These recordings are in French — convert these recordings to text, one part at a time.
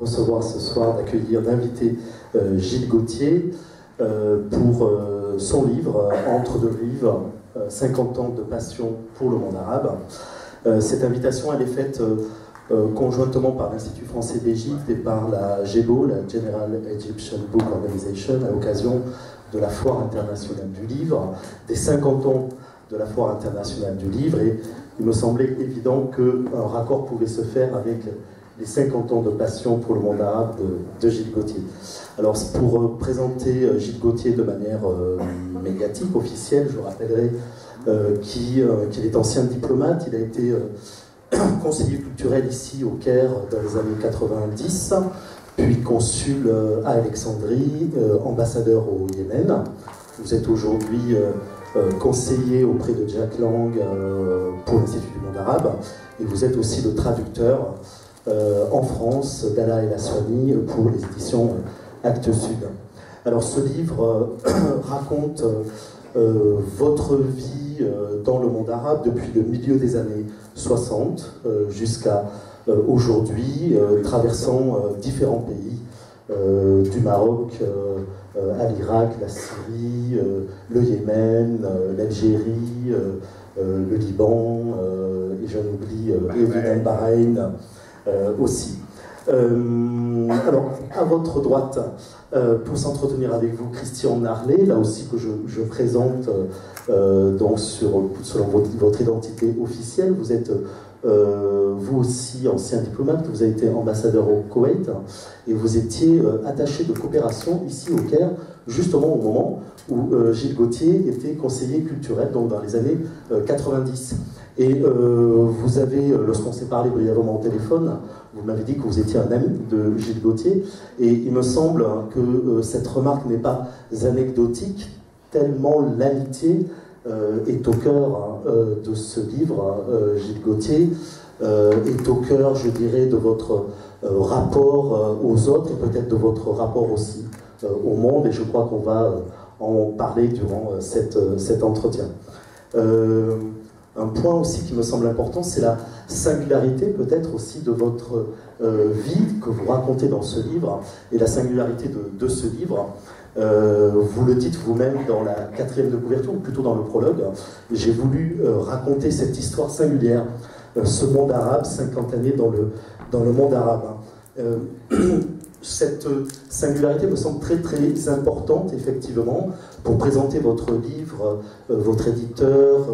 recevoir ce soir, d'accueillir, d'inviter Gilles Gauthier pour son livre, Entre deux livres, 50 ans de passion pour le monde arabe. Cette invitation, elle est faite conjointement par l'Institut français d'Égypte et par la GEBO, la General Egyptian Book Organization, à l'occasion de la Foire internationale du livre, des 50 ans de la Foire internationale du livre, et il me semblait évident qu'un raccord pouvait se faire avec les 50 ans de passion pour le monde arabe de Gilles Gauthier. Alors, pour présenter Gilles Gauthier de manière médiatique, officielle, je rappellerai qu'il est ancien diplomate. Il a été conseiller culturel ici au Caire dans les années 90, puis consul à Alexandrie, ambassadeur au Yémen. Vous êtes aujourd'hui conseiller auprès de Jack Lang pour l'Institut du monde arabe, et vous êtes aussi le traducteur en France d'Ala El Aswani pour les éditions Actes Sud. Alors ce livre raconte votre vie dans le monde arabe depuis le milieu des années 60 jusqu'à aujourd'hui, traversant différents pays, du Maroc à l'Irak, la Syrie, le Yémen, l'Algérie, le Liban, et j'en oublie, évidemment Bahreïn aussi. Alors, à votre droite, pour s'entretenir avec vous, Christian Narlet, là aussi que je présente donc selon votre identité officielle. Vous êtes vous aussi ancien diplomate, vous avez été ambassadeur au Koweït, et vous étiez attaché de coopération ici au Caire, justement au moment où Gilles Gauthier était conseiller culturel, donc dans les années 90. Et vous avez, lorsqu'on s'est parlé brièvement au téléphone, vous m'avez dit que vous étiez un ami de Gilles Gauthier, et il me semble que cette remarque n'est pas anecdotique, tellement l'amitié est au cœur de ce livre. Gilles Gauthier est au cœur, je dirais, de votre rapport aux autres, et peut-être de votre rapport aussi au monde, et je crois qu'on va en parler durant cet entretien. Un point aussi qui me semble important, c'est la singularité peut-être aussi de votre vie que vous racontez dans ce livre, et la singularité de ce livre. Vous le dites vous-même dans la 4e de couverture, ou plutôt dans le prologue. J'ai voulu raconter cette histoire singulière, ce monde arabe, 50 années dans le monde arabe. Cette singularité me semble très très importante, effectivement, pour présenter votre livre. Votre éditeur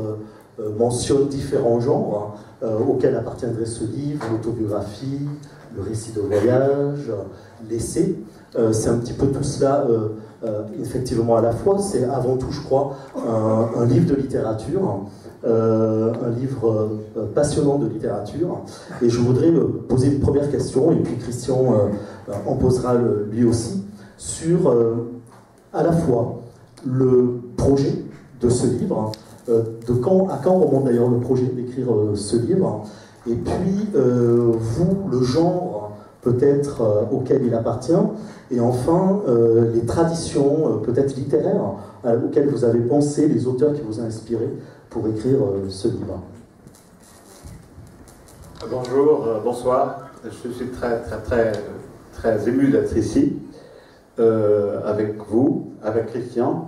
mentionne différents genres auxquels appartiendrait ce livre: l'autobiographie, le récit de voyage, l'essai. C'est un petit peu tout cela, effectivement, à la fois. C'est avant tout, je crois, un livre de littérature, un livre passionnant de littérature. Et je voudrais poser une première question, et puis Christian en posera lui aussi, sur à la fois le projet de ce livre, à quand remonte d'ailleurs le projet d'écrire ce livre, et puis vous, le genre peut-être auquel il appartient, et enfin les traditions peut-être littéraires auxquelles vous avez pensé, les auteurs qui vous ont inspiré pour écrire ce livre. Bonjour, bonsoir. Je suis très ému d'être ici avec vous, avec Christian.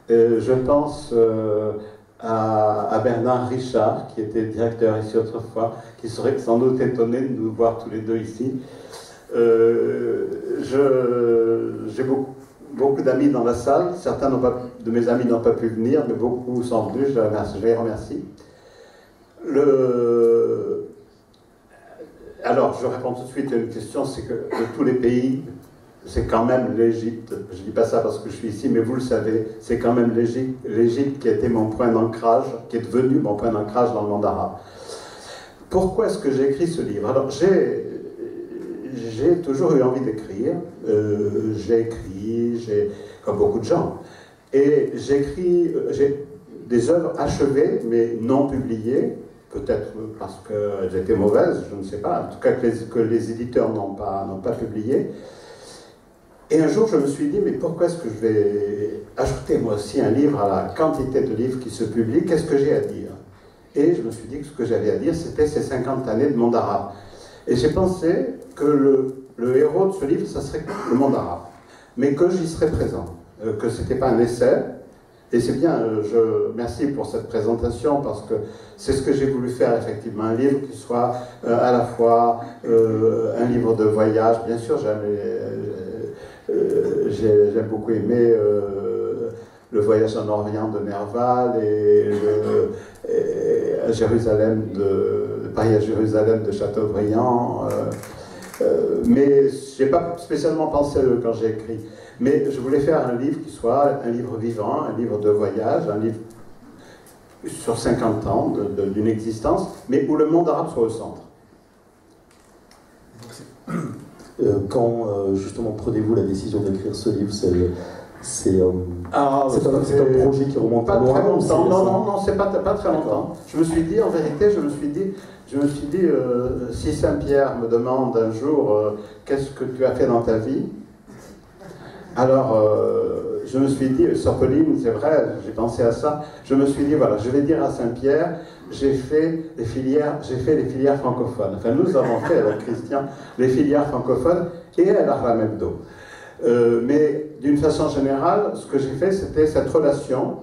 Je pense à Bernard Richard, qui était directeur ici autrefois, qui serait sans doute étonné de nous voir tous les deux ici. J'ai beaucoup d'amis dans la salle. Certains de mes amis n'ont pas pu venir, mais beaucoup sont venus. Je les remercie. Alors, je réponds tout de suite à une question, c'est que de tous les pays, c'est quand même l'Égypte. Je ne dis pas ça parce que je suis ici, mais vous le savez, c'est quand même l'Égypte qui a été mon point d'ancrage, qui est devenu mon point d'ancrage dans le monde arabe. Pourquoi est-ce que j'ai écrit ce livre? Alors, j'ai toujours eu envie d'écrire. J'ai écrit, comme beaucoup de gens. Et j'ai des œuvres achevées, mais non publiées. Peut-être parce qu'elles étaient mauvaises, je ne sais pas. En tout cas, que les éditeurs n'ont pas publié. Et un jour, je me suis dit, mais pourquoi est-ce que je vais ajouter moi aussi un livre à la quantité de livres qui se publient? Qu'est-ce que j'ai à dire? Et je me suis dit que ce que j'avais à dire, c'était ces 50 années de monde arabe. Et j'ai pensé que le le héros de ce livre, ça serait le monde arabe, mais que j'y serais présent, que ce n'était pas un essai. Et c'est bien, merci pour cette présentation, parce que c'est ce que j'ai voulu faire, effectivement, un livre qui soit à la fois un livre de voyage. Bien sûr, j'ai beaucoup aimé le voyage en Orient de Nerval et Jérusalem de Paris à Jérusalem de Chateaubriand. Mais je n'ai pas spécialement pensé à eux quand j'ai écrit. Mais je voulais faire un livre qui soit un livre vivant, un livre de voyage, un livre sur 50 ans d'une existence, mais où le monde arabe soit au centre. Quand justement prenez-vous la décision d'écrire ce livre? C'est un projet qui remonte pas à loin? Très longtemps. Non, c'est pas très longtemps. Je me suis dit, en vérité, si Saint-Pierre me demande un jour qu'est-ce que tu as fait dans ta vie, alors je me suis dit, Sœur Pauline, c'est vrai, j'ai pensé à ça, je me suis dit, voilà, je vais dire à Saint-Pierre, j'ai fait les filières francophones. Enfin, nous avons fait avec Christian les filières francophones et à l'Ahram Hebdo. Mais d'une façon générale, ce que j'ai fait, c'était cette relation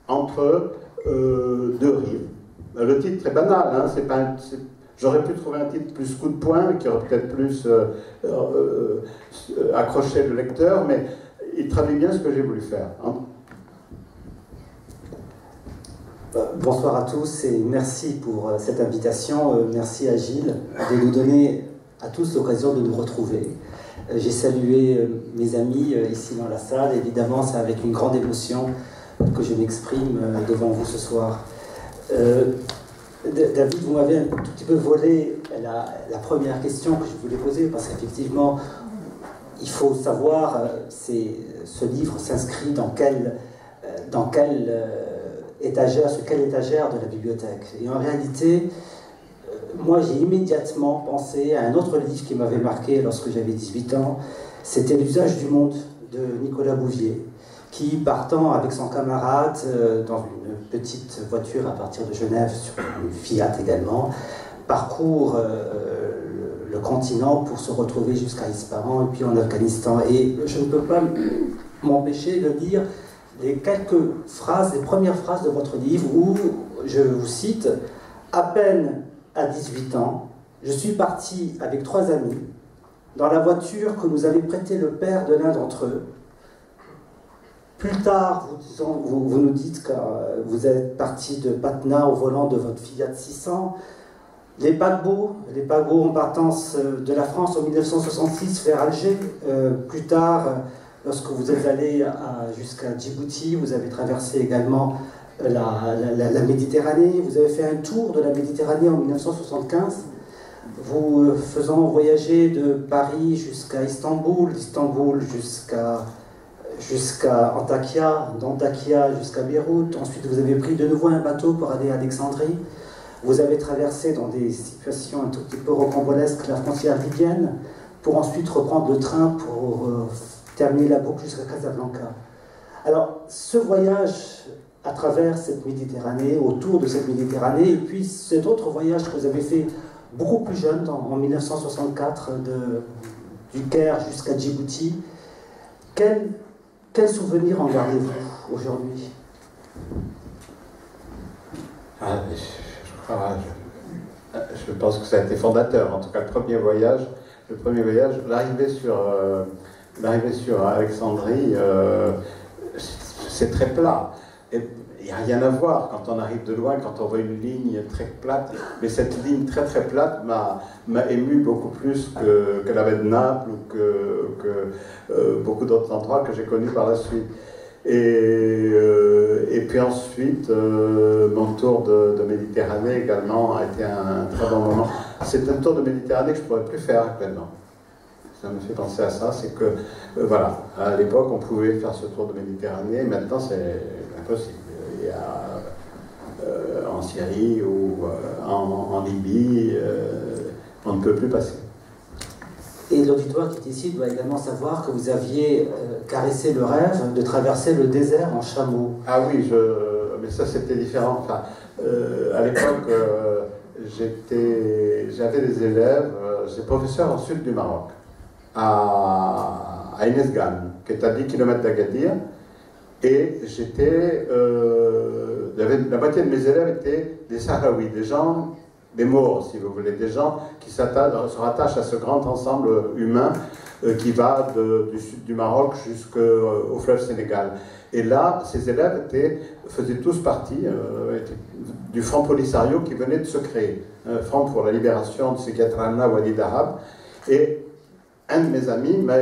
entre deux rives. Le titre est banal, hein, j'aurais pu trouver un titre plus coup de poing, qui aurait peut-être plus accroché le lecteur, mais il traduit bien ce que j'ai voulu faire. Hein. Bonsoir à tous et merci pour cette invitation. Merci à Gilles de nous donner à tous l'occasion de nous retrouver. J'ai salué mes amis ici dans la salle. Évidemment, c'est avec une grande émotion que je m'exprime devant vous ce soir. David, vous m'avez un tout petit peu volé la première question que je voulais poser, parce qu'effectivement, il faut savoir, ce livre s'inscrit dans quelle étagère, sur quelle étagère de la bibliothèque. Et en réalité, moi j'ai immédiatement pensé à un autre livre qui m'avait marqué lorsque j'avais 18 ans, c'était L'usage du monde de Nicolas Bouvier, qui, partant avec son camarade dans une petite voiture à partir de Genève, sur une Fiat également, parcourt le continent pour se retrouver jusqu'à Ispahan et puis en Afghanistan. Et je ne peux pas m'empêcher de lire les premières phrases de votre livre où, je vous cite, « À peine à 18 ans, je suis parti avec 3 amis dans la voiture que nous avait prêtée le père de l'un d'entre eux. Plus tard, vous nous dites que vous êtes parti de Patna au volant de votre Fiat 600. Les paquebots en partance de la France en 1966 vers Alger. Plus tard, lorsque vous êtes allé jusqu'à Djibouti, vous avez traversé également la Méditerranée. Vous avez fait un tour de la Méditerranée en 1975. Vous faisant voyager de Paris jusqu'à Istanbul, d'Istanbul jusqu'à Antakya, d'Antakya jusqu'à Beyrouth. Ensuite, vous avez pris de nouveau un bateau pour aller à Alexandrie. Vous avez traversé dans des situations un tout petit peu rocambolesques la frontière libyenne, pour ensuite reprendre le train pour terminer la boucle jusqu'à Casablanca. Alors, ce voyage à travers cette Méditerranée, autour de cette Méditerranée, et puis cet autre voyage que vous avez fait beaucoup plus jeune, en 1964, du Caire jusqu'à Djibouti, quel souvenir en gardez-vous aujourd'hui? Je pense que ça a été fondateur. En tout cas, le premier voyage, l'arrivée sur Alexandrie, c'est très plat. Et il n'y a rien à voir quand on arrive de loin, quand on voit une ligne très plate. Mais cette ligne très très plate m'a ému beaucoup plus que la baie de Naples ou que beaucoup d'autres endroits que j'ai connus par la suite. Et puis ensuite, mon tour de Méditerranée également a été un très bon moment. C'est un tour de Méditerranée que je ne pourrais plus faire actuellement. Ça me fait penser à ça, c'est que, voilà, à l'époque on pouvait faire ce tour de Méditerranée, maintenant c'est impossible. Il y a en Syrie ou en Libye, on ne peut plus passer. Et l'auditoire qui est ici doit également savoir que vous aviez caressé le rêve de traverser le désert en chameau. Ah oui, mais ça c'était différent. Enfin, à l'époque, j'avais des élèves, j'étais professeur au sud du Maroc. à Inesgan, qui est à 10 km d'Agadir. Et j'étais. La moitié de mes élèves étaient des Sahraouis, des gens, des Maures, si vous voulez, des gens qui se rattachent à ce grand ensemble humain qui va du sud du Maroc jusqu'au fleuve Sénégal. Et là, ces élèves faisaient tous partie du Front Polisario qui venait de se créer, un front pour la libération de Ségatrana Wadi Dahab. Et un de mes amis m'a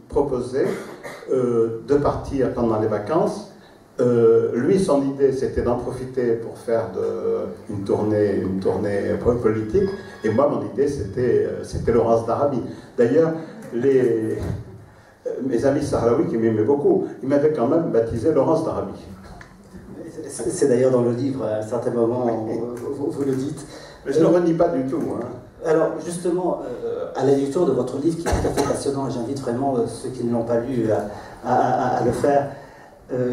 proposé de partir pendant les vacances. Lui, son idée, c'était d'en profiter pour faire une tournée politique. Et moi, mon idée, c'était Laurence d'Arabie. D'ailleurs, mes amis sahraouis qui m'aimaient beaucoup, ils m'avaient quand même baptisé Laurence d'Arabie. C'est d'ailleurs dans le livre, à un certain moment, vous le dites. Mais je ne le renie pas du tout. Hein. Alors, justement, à la lecture de votre livre, qui est tout à fait passionnant, j'invite vraiment ceux qui ne l'ont pas lu à le faire.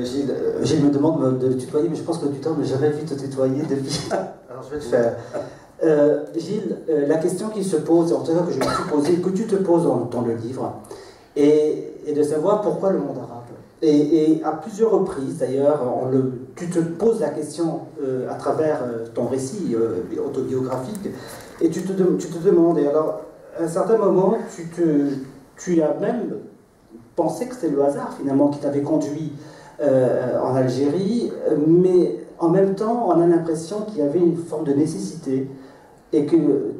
Gilles me demande de le tutoyer, mais je pense que le tuteur ne m'a jamais vu te tutoyer depuis. Alors, je vais le faire. Gilles, la question qui se pose, en tout cas que je me suis posée, que tu te poses dans le livre, est de savoir pourquoi le monde arabe. Et à plusieurs reprises, d'ailleurs, tu te poses la question à travers ton récit autobiographique, et tu te demandes, et alors, à un certain moment, tu as même pensé que c'était le hasard, finalement, qui t'avait conduit en Algérie, mais en même temps, on a l'impression qu'il y avait une forme de nécessité, et que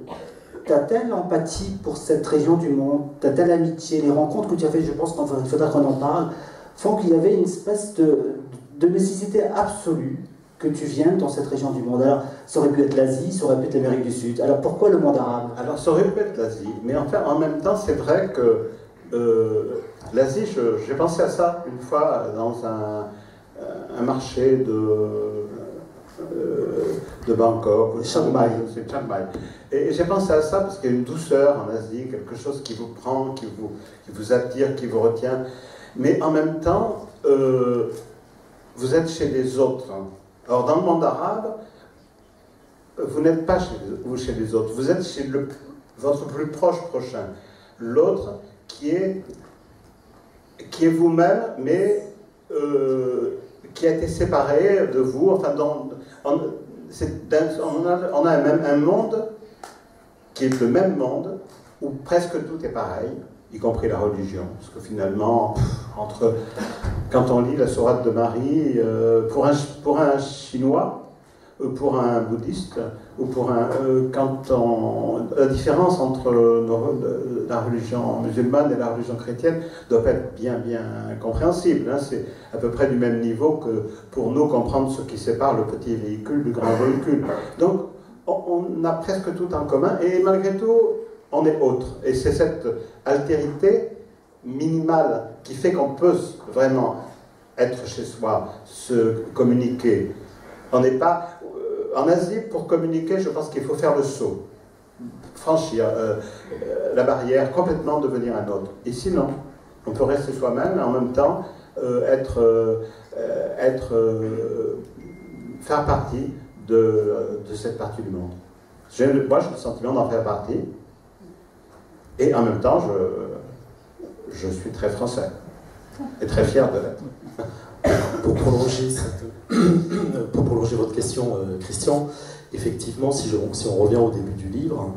tu as telle empathie pour cette région du monde, tu as telle amitié, les rencontres que tu as faites, je pense qu'il faudra qu'on en parle, font qu'il y avait une espèce de nécessité absolue que tu viennes dans cette région du monde. Alors, ça aurait pu être l'Asie, ça aurait pu être l'Amérique du Sud. Alors, pourquoi le monde arabe? Alors, ça aurait pu être l'Asie, mais enfin, en même temps, c'est vrai que l'Asie, j'ai pensé à ça une fois dans un marché de Bangkok, Chiang Mai. C'est Chiang Mai. Et j'ai pensé à ça parce qu'il y a une douceur en Asie, quelque chose qui vous prend, qui vous attire, qui vous retient. Mais en même temps, vous êtes chez les autres. Alors dans le monde arabe, vous n'êtes pas chez les autres, vous êtes chez votre plus prochain. L'autre qui est vous-même, mais qui a été séparé de vous. Enfin, on a un monde qui est le même monde, où presque tout est pareil, y compris la religion. Parce que finalement, quand on lit la sourate de Marie, pour un Chinois, pour un bouddhiste, ou la différence entre la religion musulmane et la religion chrétienne doit être bien compréhensible. Hein. C'est à peu près du même niveau que pour nous comprendre ce qui sépare le petit véhicule du grand véhicule. Donc, on a presque tout en commun, et malgré tout, on est autre. Et c'est cette altérité minimale qui fait qu'on peut vraiment être chez soi, se communiquer. On n'est pas... En Asie, pour communiquer, je pense qu'il faut faire le saut, franchir la barrière, complètement devenir un autre. Ici, non. On peut rester soi-même et en même temps faire partie de cette partie du monde. Moi, j'ai le sentiment d'en faire partie. Et en même temps, je suis très français. Et très fier de l'être. Pour prolonger votre question, Christian, effectivement, si on revient au début du livre,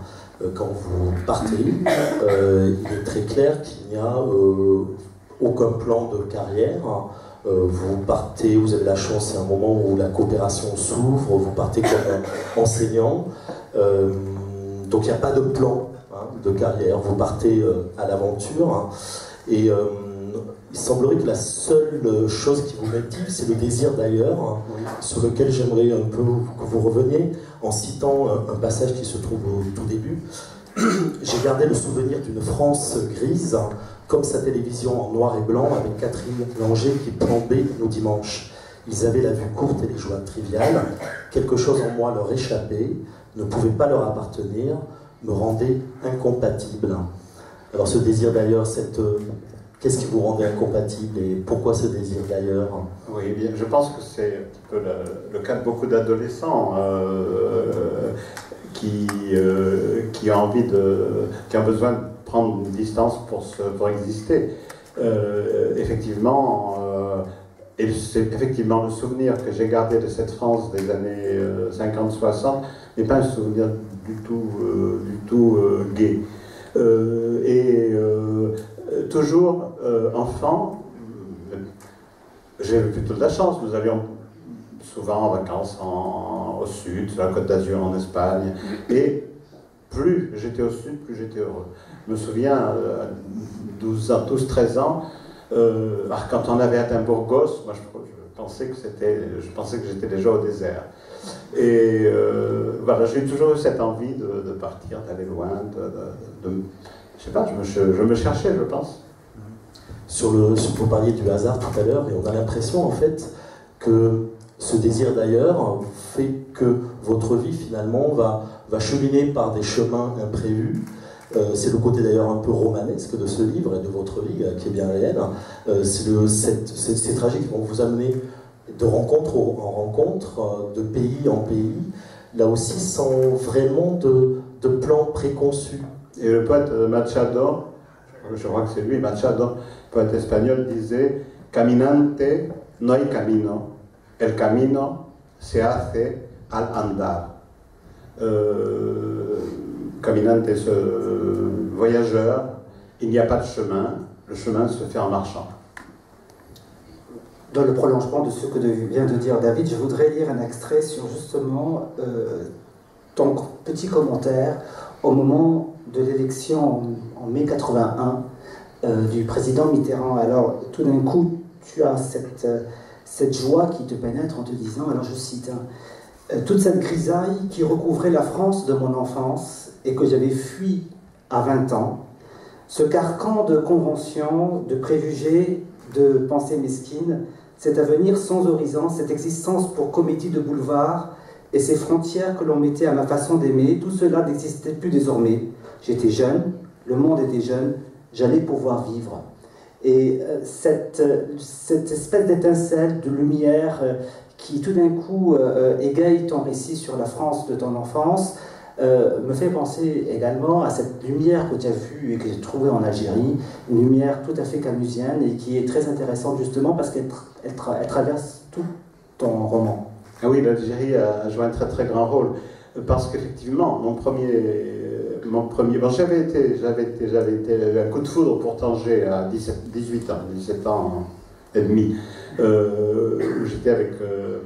quand vous partez, il est très clair qu'il n'y a aucun plan de carrière. Vous partez, vous avez la chance, c'est un moment où la coopération s'ouvre, vous partez comme enseignant, donc il n'y a pas de plan de carrière, vous partez à l'aventure, et il semblerait que la seule chose qui vous motive, c'est le désir d'ailleurs, sur lequel j'aimerais un peu que vous reveniez, en citant un passage qui se trouve au tout début. J'ai gardé le souvenir d'une France grise, comme sa télévision en noir et blanc, avec Catherine Langer qui plombait nos dimanches. Ils avaient la vue courte et les joies triviales. Quelque chose en moi leur échappait, ne pouvait pas leur appartenir, me rendait incompatible. Alors ce désir d'ailleurs, qu'est-ce qui vous rendait incompatible et pourquoi ce désir d'ailleurs? Oui, bien, je pense que c'est un petit peu le cas de beaucoup d'adolescents qui ont besoin de prendre une distance pour exister. Effectivement, et c'est effectivement le souvenir que j'ai gardé de cette France des années 50-60 n'est pas un souvenir du tout gai. Toujours enfant, j'ai eu plutôt de la chance. Nous allions souvent en vacances au sud, sur la Côte d'Azur, en Espagne. Et plus j'étais au sud, plus j'étais heureux. Je me souviens, à 12-13 ans, quand on avait atteint Burgos, moi je pensais que j'étais déjà au désert. Et voilà, j'ai toujours eu cette envie de partir, d'aller loin, je sais pas, je me cherchais, je pense. Vous parliez du hasard tout à l'heure, et on a l'impression en fait que ce désir d'ailleurs fait que votre vie finalement va cheminer par des chemins imprévus. C'est le côté d'ailleurs un peu romanesque de ce livre et de votre vie qui est bien réel. Ces trajets qui vont vous amener de rencontre en rencontre, de pays en pays, là aussi sans vraiment de plan préconçu. Et le poète Machado, je crois que c'est lui, Machado, poète espagnol, disait « Caminante no hay camino, el camino se hace al andar ». Caminante, voyageur, il n'y a pas de chemin, le chemin se fait en marchant. Dans le prolongement de ce que vient de dire David, je voudrais lire un extrait sur justement ton petit commentaire au moment de l'élection en mai 81 du président Mitterrand. Alors tout d'un coup, tu as cette joie qui te pénètre en te disant, alors je cite, toute cette grisaille qui recouvrait la France de mon enfance et que j'avais fui à 20 ans, ce carcan de conventions, de préjugés, de pensées mesquines, cet avenir sans horizon, cette existence pour comédie de boulevard et ces frontières que l'on mettait à ma façon d'aimer, tout cela n'existait plus désormais. J'étais jeune, le monde était jeune, j'allais pouvoir vivre. Et cette espèce d'étincelle, de lumière qui tout d'un coup égaye ton récit sur la France de ton enfance, me fait penser également à cette lumière que tu as vue et que j'ai trouvée en Algérie, une lumière tout à fait camusienne et qui est très intéressante justement parce qu'elle traverse tout ton roman. Ah oui, l'Algérie a joué un très très grand rôle parce qu'effectivement, mon premier, bon, j'avais été un coup de foudre pour Tanger à 17 ans et demi. J'étais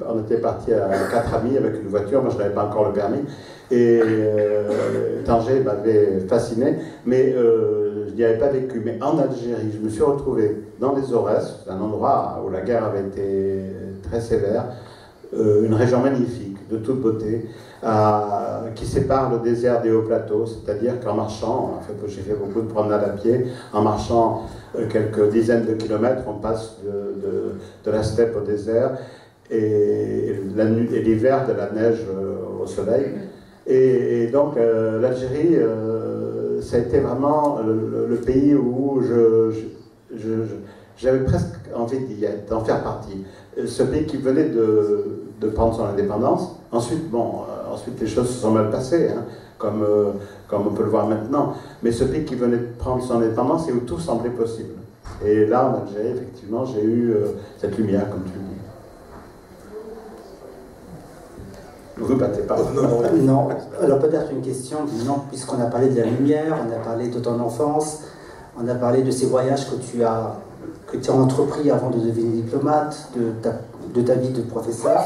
on était partis à 4 amis avec une voiture, moi je n'avais pas encore le permis, et Tanger m'avait fasciné, mais je n'y avais pas vécu. Mais en Algérie, je me suis retrouvé dans les Aurès, un endroit où la guerre avait été très sévère, une région magnifique, de toute beauté, qui sépare le désert des hauts plateaux, c'est-à-dire qu'en marchant, j'ai fait beaucoup de promenades à pied, en marchant quelques dizaines de kilomètres, on passe de la steppe au désert, et l'hiver de la neige au soleil. Et donc l'Algérie, ça a été vraiment le pays où j'avais presque envie d'en faire partie. Ce pays qui venait de prendre son indépendance. Ensuite, ensuite les choses se sont mal passées, hein, comme on peut le voir maintenant. Mais ce pays qui venait de prendre son indépendance et où tout semblait possible. Et là, en Algérie, effectivement, j'ai eu cette lumière, comme tu le dis. Vous ne battez pas. Non. Alors peut-être une question, non, puisqu'on a parlé de la lumière, on a parlé de ton enfance, on a parlé de ces voyages que tu as entrepris avant de devenir diplomate, de ta vie de professeur.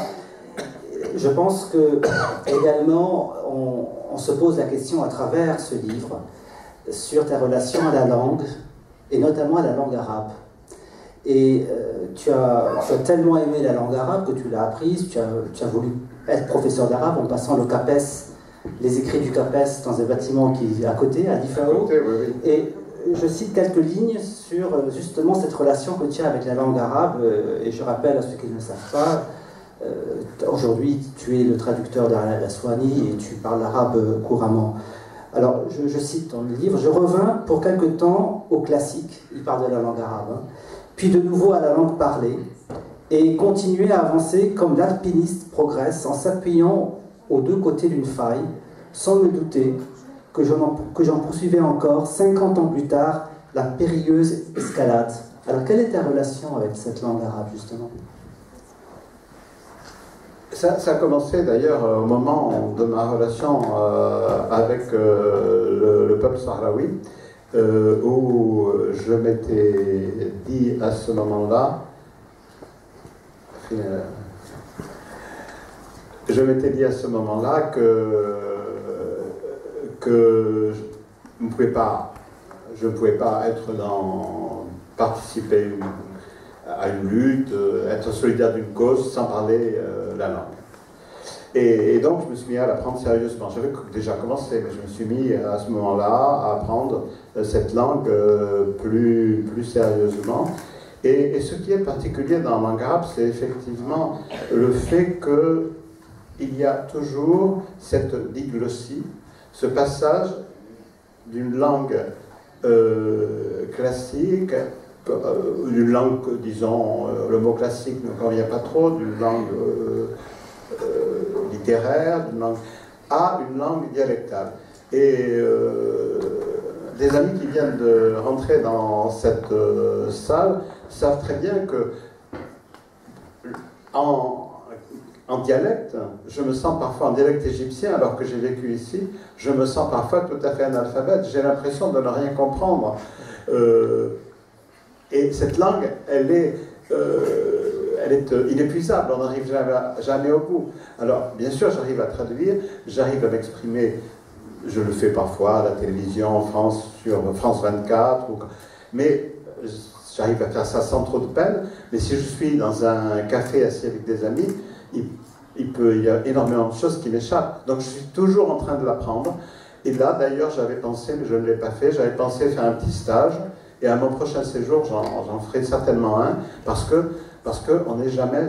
Je pense que également on se pose la question à travers ce livre sur ta relation à la langue et notamment à la langue arabe. Et tu as tellement aimé la langue arabe que tu l'as apprise, tu as voulu être professeur d'arabe en passant le CAPES, les écrits du CAPES dans un bâtiment qui est à côté, à Difao. Oui. Et je cite quelques lignes sur justement cette relation que tu as avec la langue arabe, et je rappelle à ceux qui ne le savent pas, aujourd'hui tu es le traducteur d'Alain Aswani et tu parles arabe couramment. Alors je cite dans le livre, je revins pour quelque temps au classique, il parle de la langue arabe, hein, puis de nouveau à la langue parlée, et continuer à avancer comme l'alpiniste progresse en s'appuyant aux deux côtés d'une faille, sans me douter que j'en poursuivais encore 50 ans plus tard la périlleuse escalade. Alors quelle est ta relation avec cette langue arabe justement? Ça a commencé d'ailleurs au moment de ma relation avec le peuple sahraoui, où je m'étais dit à ce moment-là, que je ne pouvais pas participer à une lutte, être solidaire d'une cause sans parler la langue. Et donc je me suis mis à l'apprendre sérieusement. J'avais déjà commencé, mais je me suis mis à ce moment-là à apprendre cette langue plus sérieusement. Et ce qui est particulier dans la langue arabe, c'est effectivement le fait qu'il y a toujours cette diglossie, ce passage d'une langue classique, d'une langue, disons, le mot classique ne convient pas trop, d'une langue littéraire, à une langue dialectale. Et des amis qui viennent de rentrer dans cette salle savent très bien que en dialecte, je me sens parfois en dialecte égyptien alors que j'ai vécu ici, je me sens parfois tout à fait analphabète, j'ai l'impression de ne rien comprendre. Et cette langue, elle est inépuisable, on n'arrive jamais au bout. Alors, bien sûr, j'arrive à traduire, j'arrive à m'exprimer, je le fais parfois à la télévision en France, sur France 24, mais j'arrive à faire ça sans trop de peine. Mais si je suis dans un café assis avec des amis, il y a énormément de choses qui m'échappent. Donc je suis toujours en train de l'apprendre. Et là, d'ailleurs, j'avais pensé, mais je ne l'ai pas fait, j'avais pensé faire un petit stage. Et à mon prochain séjour, j'en ferai certainement un, parce qu'on n'est jamais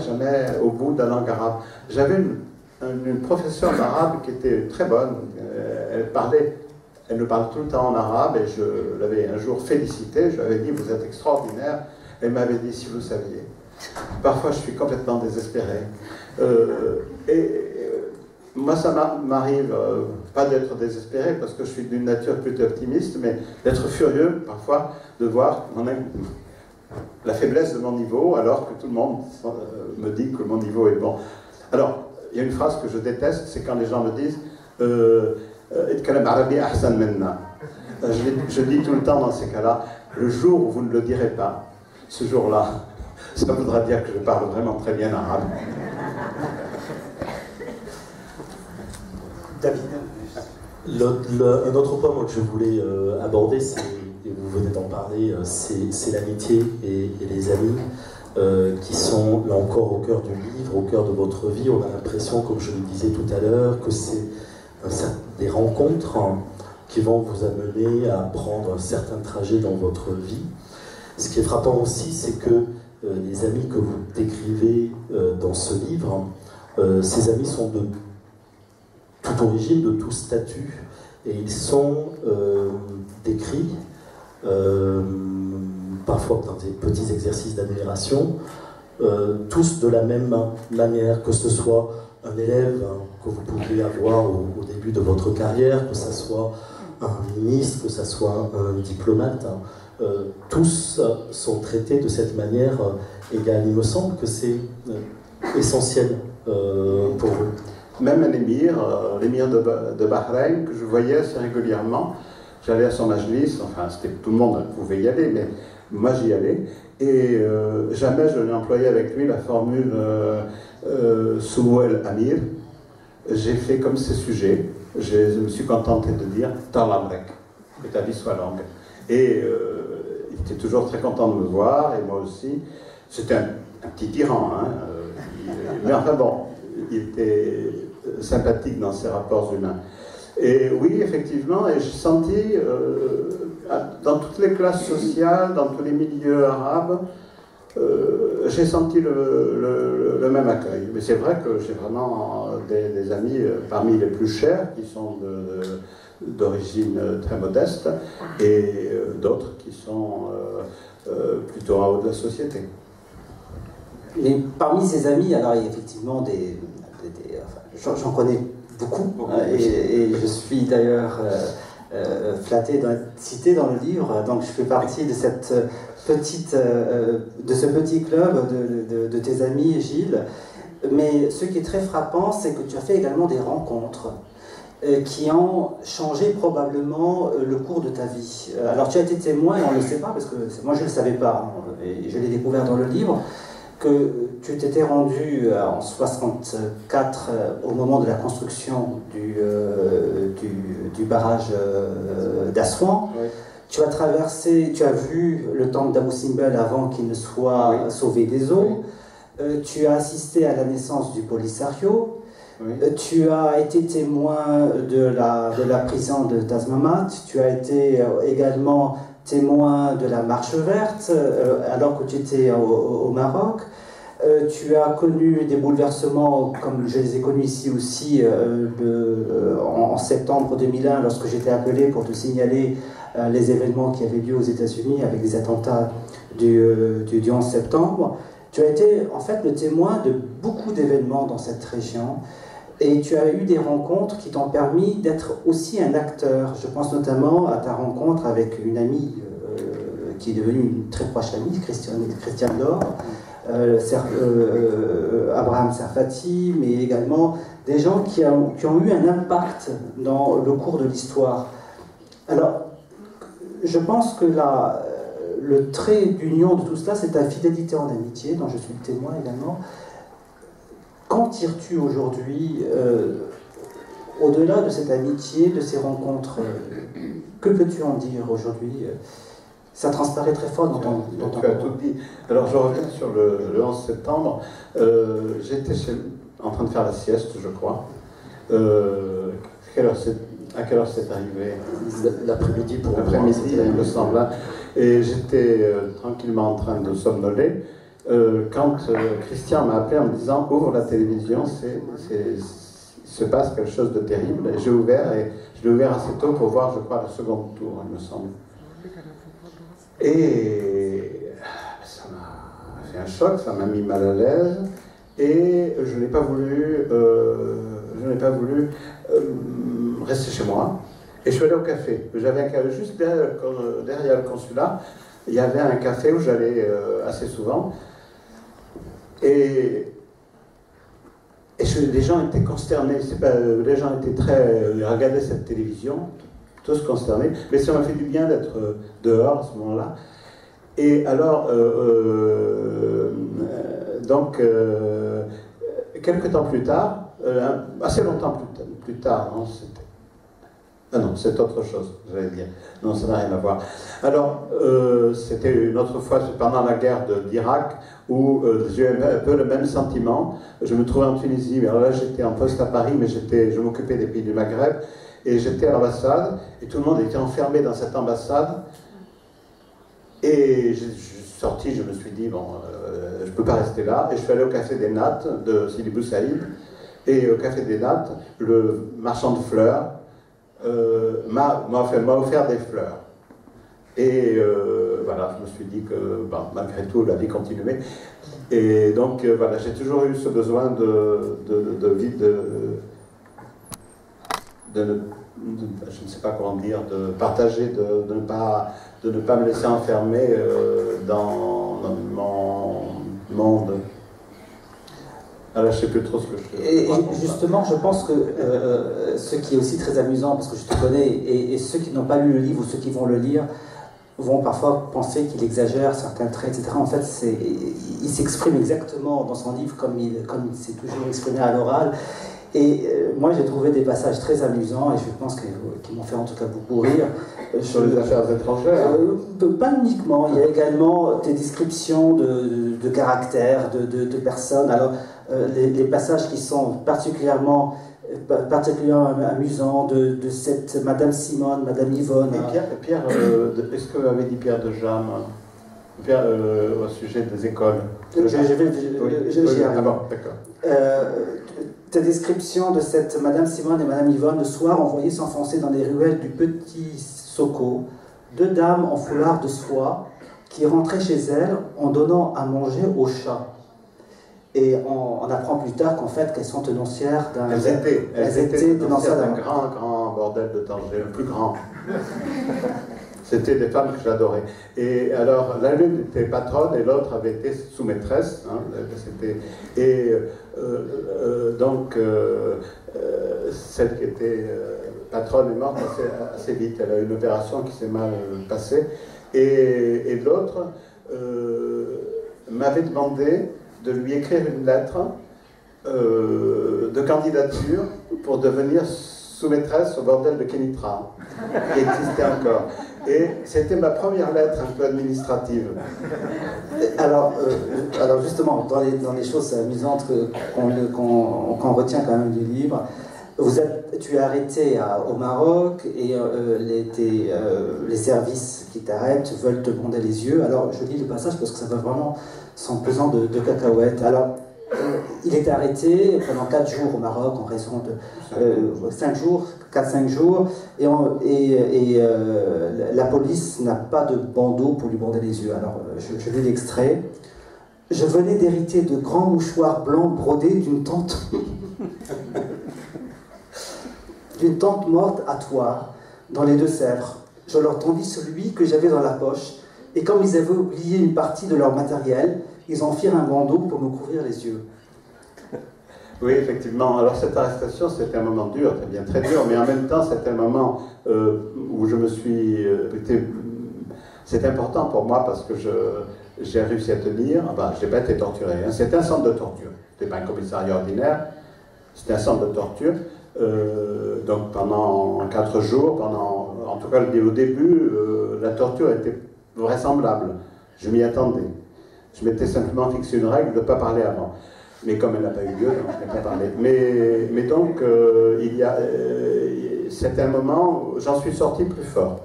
au bout de la langue arabe. J'avais une professeure d'arabe qui était très bonne. Elle me parle tout le temps en arabe, et je l'avais un jour félicitée. Je lui avais dit, vous êtes extraordinaire. Elle m'avait dit, si vous saviez. Parfois, je suis complètement désespéré. Moi, ça m'arrive pas d'être désespéré, parce que je suis d'une nature plutôt optimiste, mais d'être furieux, parfois, de voir la faiblesse de mon niveau, alors que tout le monde me dit que mon niveau est bon. Alors, il y a une phrase que je déteste, c'est quand les gens me disent je dis tout le temps dans ces cas-là, le jour où vous ne le direz pas, ce jour-là, ça voudra dire que je parle vraiment très bien arabe. David. Un autre point que je voulais aborder, et vous venez d'en parler, c'est l'amitié et les amis qui sont là encore au cœur du livre, au cœur de votre vie. On a l'impression, comme je le disais tout à l'heure, que c'est des rencontres qui vont vous amener à prendre un certain trajet dans votre vie. Ce qui est frappant aussi, c'est que les amis que vous décrivez dans ce livre, ces amis sont de toute origine, de tout statut, et ils sont décrits parfois dans des petits exercices d'admiration, tous de la même manière, que ce soit un élève que vous pouvez avoir au début de votre carrière, que ce soit un ministre, que ce soit un diplomate, tous sont traités de cette manière égale. Il me semble que c'est essentiel pour vous. Même un émir, l'émir de Bahreïn, que je voyais assez régulièrement, j'allais à son majlis, enfin tout le monde pouvait y aller, mais moi j'y allais, et jamais je n'ai employé avec lui la formule Soumou el Amir. J'ai fait comme ses sujets, je me suis contenté de dire Talamrek, que ta vie soit longue. Et il était toujours très content de me voir, et moi aussi. C'était un petit tyran, hein, mais enfin bon, il était sympathique dans ses rapports humains. Et oui, effectivement, et j'ai senti, dans toutes les classes sociales, dans tous les milieux arabes, j'ai senti le même accueil. Mais c'est vrai que j'ai vraiment des amis parmi les plus chers qui sont d'origine très modeste, et d'autres qui sont plutôt en haut de la société. Mais parmi ces amis, alors il y a effectivement j'en connais beaucoup, et je suis d'ailleurs flatté d'être cité dans le livre, donc je fais partie de cette de ce petit club de tes amis, Gilles. Mais ce qui est très frappant, c'est que tu as fait également des rencontres qui ont changé probablement le cours de ta vie. Alors tu as été témoin, et on ne le sait pas, parce que moi je ne le savais pas, et je l'ai découvert dans le livre, que tu t'étais rendu en 64 au moment de la construction du barrage d'Assouan. Oui. Tu as traversé, tu as vu le temple d'Abou Simbel avant qu'il ne soit sauvé des eaux. Oui. Tu as assisté à la naissance du Polisario. Oui. Tu as été témoin de la prison de Tazmamat. Tu as été également témoin de la Marche verte alors que tu étais au Maroc. Tu as connu des bouleversements comme je les ai connus ici aussi en septembre 2001 lorsque j'étais appelé pour te signaler les événements qui avaient lieu aux États-Unis avec les attentats du 11 septembre. Tu as été en fait le témoin de beaucoup d'événements dans cette région et tu as eu des rencontres qui t'ont permis d'être aussi un acteur. Je pense notamment à ta rencontre avec une amie qui est devenue une très proche amie, Christiane Dor, Abraham Serfati, mais également des gens qui ont eu un impact dans le cours de l'histoire. Alors, je pense que le trait d'union de tout cela, c'est ta fidélité en amitié, dont je suis le témoin également. Qu'en tires-tu aujourd'hui, au-delà de cette amitié, de ces rencontres que peux-tu en dire aujourd'hui? Ça transparaît très fort dans ton Tu as tout dit. Alors je reviens sur le 11 septembre. J'étais en train de faire la sieste, je crois. À quelle heure c'est arrivé? L'après-midi pour l'après-midi, il me semble. Et j'étais tranquillement en train de somnoler quand Christian m'a appelé en me disant ouvre la télévision, il se passe quelque chose de terrible. Et je l'ai ouvert assez tôt pour voir, je crois, le second tour, il me semble. Et ça m'a fait un choc, ça m'a mis mal à l'aise. Et je n'ai pas voulu rester chez moi. Et je suis allé au café. J'avais un café juste derrière le consulat. Il y avait un café où j'allais assez souvent. Et les gens étaient consternés. Les gens étaient ils regardaient cette télévision, tous consternés. Mais ça m'a fait du bien d'être dehors à ce moment-là. Et alors, quelques temps plus tard, assez longtemps plus tard, non, c'est autre chose, j'allais dire. Non, ça n'a rien à voir. Alors, c'était une autre fois, pendant la guerre d'Irak, où j'ai eu un peu le même sentiment. Je me trouvais en Tunisie, mais alors là, j'étais en poste à Paris, mais je m'occupais des pays du Maghreb, et j'étais à l'ambassade, et tout le monde était enfermé dans cette ambassade. Et je suis sorti, je me suis dit, bon, je ne peux pas rester là, et je suis allé au Café des Nattes de Sidi Bou Saïd, et au Café des Nattes, le marchand de fleurs m'a offert des fleurs. Et voilà, je me suis dit que malgré tout, la vie continuait. Et donc voilà, j'ai toujours eu ce besoin je ne sais pas comment dire, de partager, de ne pas me laisser enfermer dans mon monde. Alors, je ne sais plus trop ce que je... Et justement, je pense que ce qui est aussi très amusant, parce que je te connais, et ceux qui n'ont pas lu le livre ou ceux qui vont le lire, vont parfois penser qu'il exagère certains traits, etc. En fait, il s'exprime exactement dans son livre comme il s'est toujours exprimé à l'oral. Et moi, j'ai trouvé des passages très amusants, et je pense qu'ils m'ont fait en tout cas beaucoup rire. Sur les affaires étrangères pas uniquement, il y a également des descriptions de caractères, de personnes. Alors, les passages qui sont particulièrement amusants de cette Madame Simone, Madame Yvonne. Et Pierre est-ce que avait dit Pierre de Jam au sujet des écoles? J'y arrive. Ah bon, d'accord. Ta description de cette Madame Simone et Madame Yvonne, le soir, on voyait s'enfoncer dans les ruelles du petit Soko 2 dames en foulard de soie qui rentraient chez elles en donnant à manger aux chats. Et on apprend plus tard qu'en fait, qu'elles sont tenancières d'un... Elles étaient tenancières d'un grand bordel de Tanger, le plus grand. C'était des femmes que j'adorais. Et alors, l'une était patronne et l'autre avait été sous-maîtresse. Hein, donc, celle qui était patronne est morte assez vite. Elle a eu une opération qui s'est mal passée. Et l'autre m'avait demandé de lui écrire une lettre de candidature pour devenir sous-maîtresse au bordel de Kénitra, qui existait encore. Et c'était ma première lettre un peu administrative. Alors justement, dans les choses amusantes qu'on retient quand même du livre, tu es arrêté au Maroc et les services qui t'arrêtent veulent te bonder les yeux. Alors je lis le passage parce que ça va vraiment sans pesant de cacahuètes. Alors il était arrêté pendant 4 jours au Maroc en raison de 4-5 jours, et la police n'a pas de bandeau pour lui bander les yeux. Alors je lis l'extrait. Je venais d'hériter de grands mouchoirs blancs brodés d'une tante d'une tante morte à Thouars, dans les Deux-Sèvres. Je leur tendis celui que j'avais dans la poche, et comme ils avaient oublié une partie de leur matériel, ils en firent un bandeau pour me couvrir les yeux. Oui, effectivement. Alors cette arrestation, c'était un moment dur, très dur, mais en même temps, c'était un moment où je me suis... c'était important pour moi parce que j'ai réussi à tenir. Enfin, je n'ai pas été torturé. Hein. C'était un centre de torture. Ce n'était pas un commissariat ordinaire, c'était un centre de torture. Donc pendant 4 jours, en tout cas au début, la torture était vraisemblable. Je m'y attendais. Je m'étais simplement fixé une règle de ne pas parler avant. Mais comme elle n'a pas eu lieu, donc je n'ai pas parlé. Mais donc, c'était un moment où j'en suis sorti plus fort.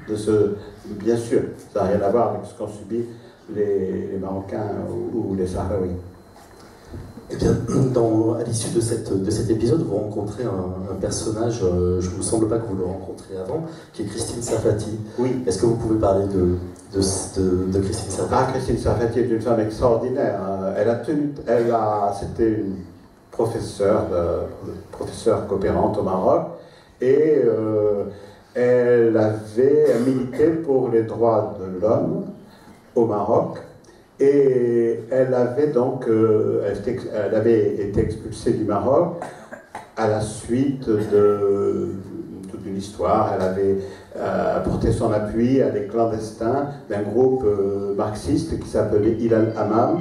Bien sûr, ça n'a rien à voir avec ce qu'ont subi les Marocains ou les Sahraouis. Eh bien, à l'issue de cet épisode, vous rencontrez un personnage, je ne me semble pas que vous le rencontriez avant, qui est Christine Sarfati. Oui. Est-ce que vous pouvez parler de Christine Sarfati? Christine Sarfati est une femme extraordinaire. C'était une professeure coopérante au Maroc, et elle avait milité pour les droits de l'homme au Maroc. Et elle avait donc, elle avait été expulsée du Maroc à la suite de toute une histoire. Elle avait apporté son appui à des clandestins d'un groupe marxiste qui s'appelait Hilal Hammam.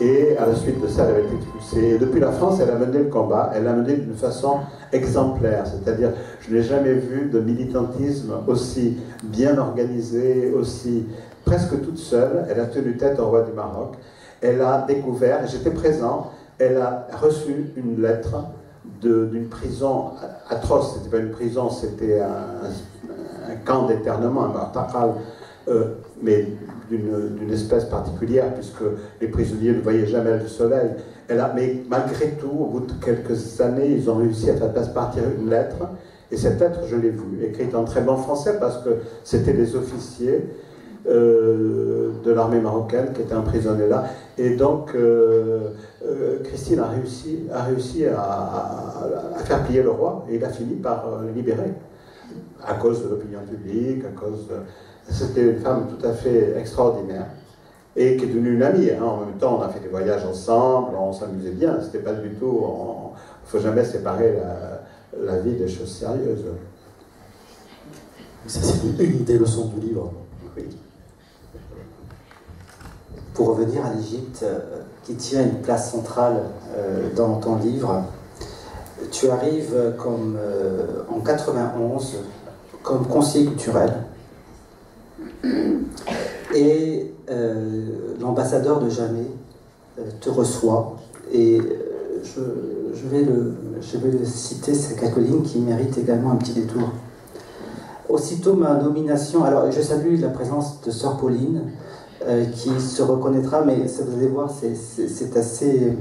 Et à la suite de ça, elle avait été expulsée. Et depuis la France, elle a mené le combat. Elle l'a mené d'une façon exemplaire. C'est-à-dire, je n'ai jamais vu de militantisme aussi bien organisé, aussi... presque toute seule. Elle a tenu tête au roi du Maroc. Elle a découvert, et j'étais présent, elle a reçu une lettre d'une prison atroce. C'était pas une prison, c'était un camp d'éternement, un martakal, mais d'une espèce particulière, puisque les prisonniers ne voyaient jamais le soleil. Mais malgré tout, au bout de quelques années, ils ont réussi à faire partir une lettre, et cette lettre, je l'ai vue, écrite en très bon français, parce que c'était des officiers de l'armée marocaine qui étaient emprisonnés là. Et donc, Christine a réussi à faire plier le roi, et il a fini par le libérer, à cause de l'opinion publique, C'était une femme tout à fait extraordinaire, et qui est devenue une amie. Hein. En même temps, on a fait des voyages ensemble, on s'amusait bien, c'était pas du tout... Il ne faut jamais séparer la vie des choses sérieuses. Ça, c'est une des leçons du livre. Oui. Pour revenir à l'Égypte, qui tient une place centrale dans ton livre, tu arrives en 91 comme conseiller culturel, et l'ambassadeur de Jammeh te reçoit, et je vais le citer, ces quelques lignes qui méritent également un petit détour. Aussitôt ma nomination, alors je salue la présence de Sœur Pauline, qui se reconnaîtra, mais vous allez voir, c'est assez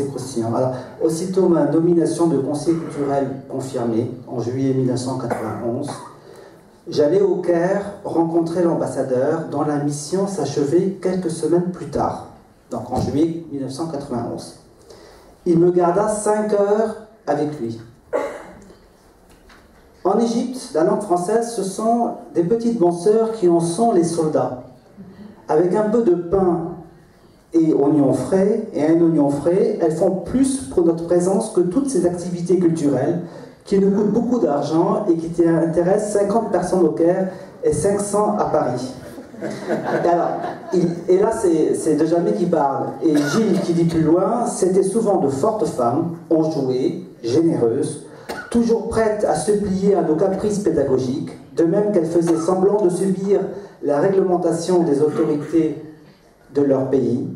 croustillant. Alors, aussitôt ma nomination de conseiller culturel confirmée, en juillet 1991, j'allais au Caire rencontrer l'ambassadeur, dont la mission s'achevait quelques semaines plus tard. donc en juillet 1991. Il me garda 5 heures avec lui. En Égypte, la langue française, ce sont des petites bonnes sœurs qui en sont les soldats. Avec un peu de pain et oignons frais, et un oignon frais, elles font plus pour notre présence que toutes ces activités culturelles qui nous coûtent beaucoup d'argent et qui intéressent 50 personnes au Caire et 500 à Paris. Et là, c'est Dejamé qui parle. Et Gilles qui dit plus loin, c'était souvent de fortes femmes, enjouées, généreuses, toujours prêtes à se plier à nos caprices pédagogiques, de même qu'elles faisaient semblant de subir la réglementation des autorités de leur pays,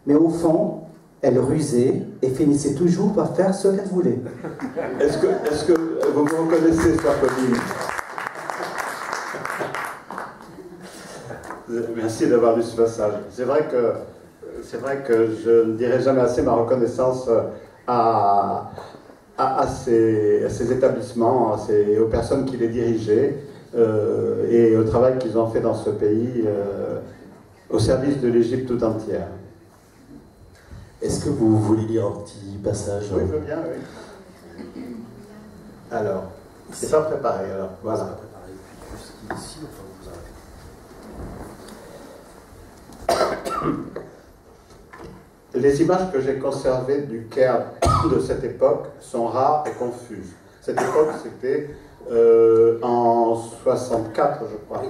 mais au fond, elles rusaient et finissaient toujours par faire ce qu'elles voulaient. Est-ce que vous me reconnaissez, chère Pauline? Merci d'avoir lu ce passage. C'est vrai que je ne dirai jamais assez ma reconnaissance à ces établissements, aux personnes qui les dirigeaient et au travail qu'ils ont fait dans ce pays au service de l'Égypte tout entière. Est-ce que vous voulez lire un petit passage? Oui, je veux bien, oui. Alors, c'est pas préparé, alors, voilà. C'est pas préparé. Ici, enfin, vous arrêtez. Les images que j'ai conservées du Caire de cette époque sont rares et confuses. Cette époque, c'était en 64, je crois.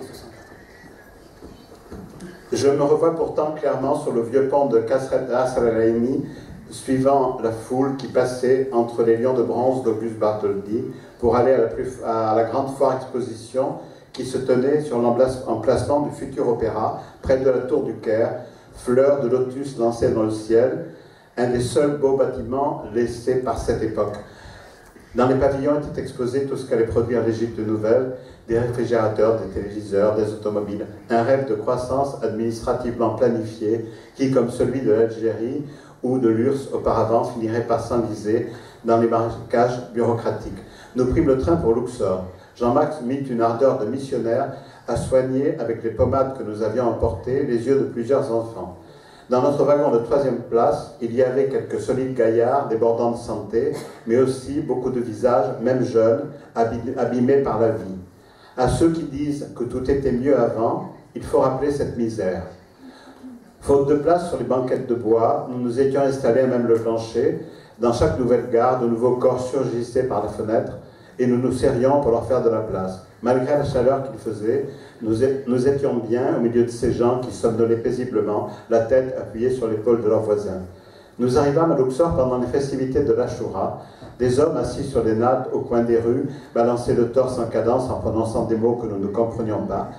Je me revois pourtant clairement sur le vieux pont de Kasr al-Aini, suivant la foule qui passait entre les lions de bronze d'Auguste Bartholdi pour aller à la grande foire exposition qui se tenait sur l'emplacement du futur opéra, près de la tour du Caire, fleur de lotus lancée dans le ciel, un des seuls beaux bâtiments laissés par cette époque. Dans les pavillons était exposé tout ce qu'allait produire l'Égypte nouvelle, des réfrigérateurs, des téléviseurs, des automobiles, un rêve de croissance administrativement planifié qui, comme celui de l'Algérie ou de l'URSS auparavant, finirait par s'enliser dans les marécages bureaucratiques. Nous prîmes le train pour Luxor. Jean-Max mit une ardeur de missionnaire à soigner avec les pommades que nous avions emportées les yeux de plusieurs enfants. Dans notre wagon de 3e place, il y avait quelques solides gaillards débordants de santé, mais aussi beaucoup de visages, même jeunes, abîmés par la vie. À ceux qui disent que tout était mieux avant, il faut rappeler cette misère. Faute de place sur les banquettes de bois, nous nous étions installés à même le plancher. Dans chaque nouvelle gare, de nouveaux corps surgissaient par la fenêtre, et nous nous serrions pour leur faire de la place. Malgré la chaleur qu'il faisait, nous étions bien au milieu de ces gens qui somnolaient paisiblement, la tête appuyée sur l'épaule de leurs voisins. Nous arrivâmes à Luxor pendant les festivités de l'Ashura. Des hommes assis sur des nattes au coin des rues balançaient le torse en cadence en prononçant des mots que nous ne comprenions pas.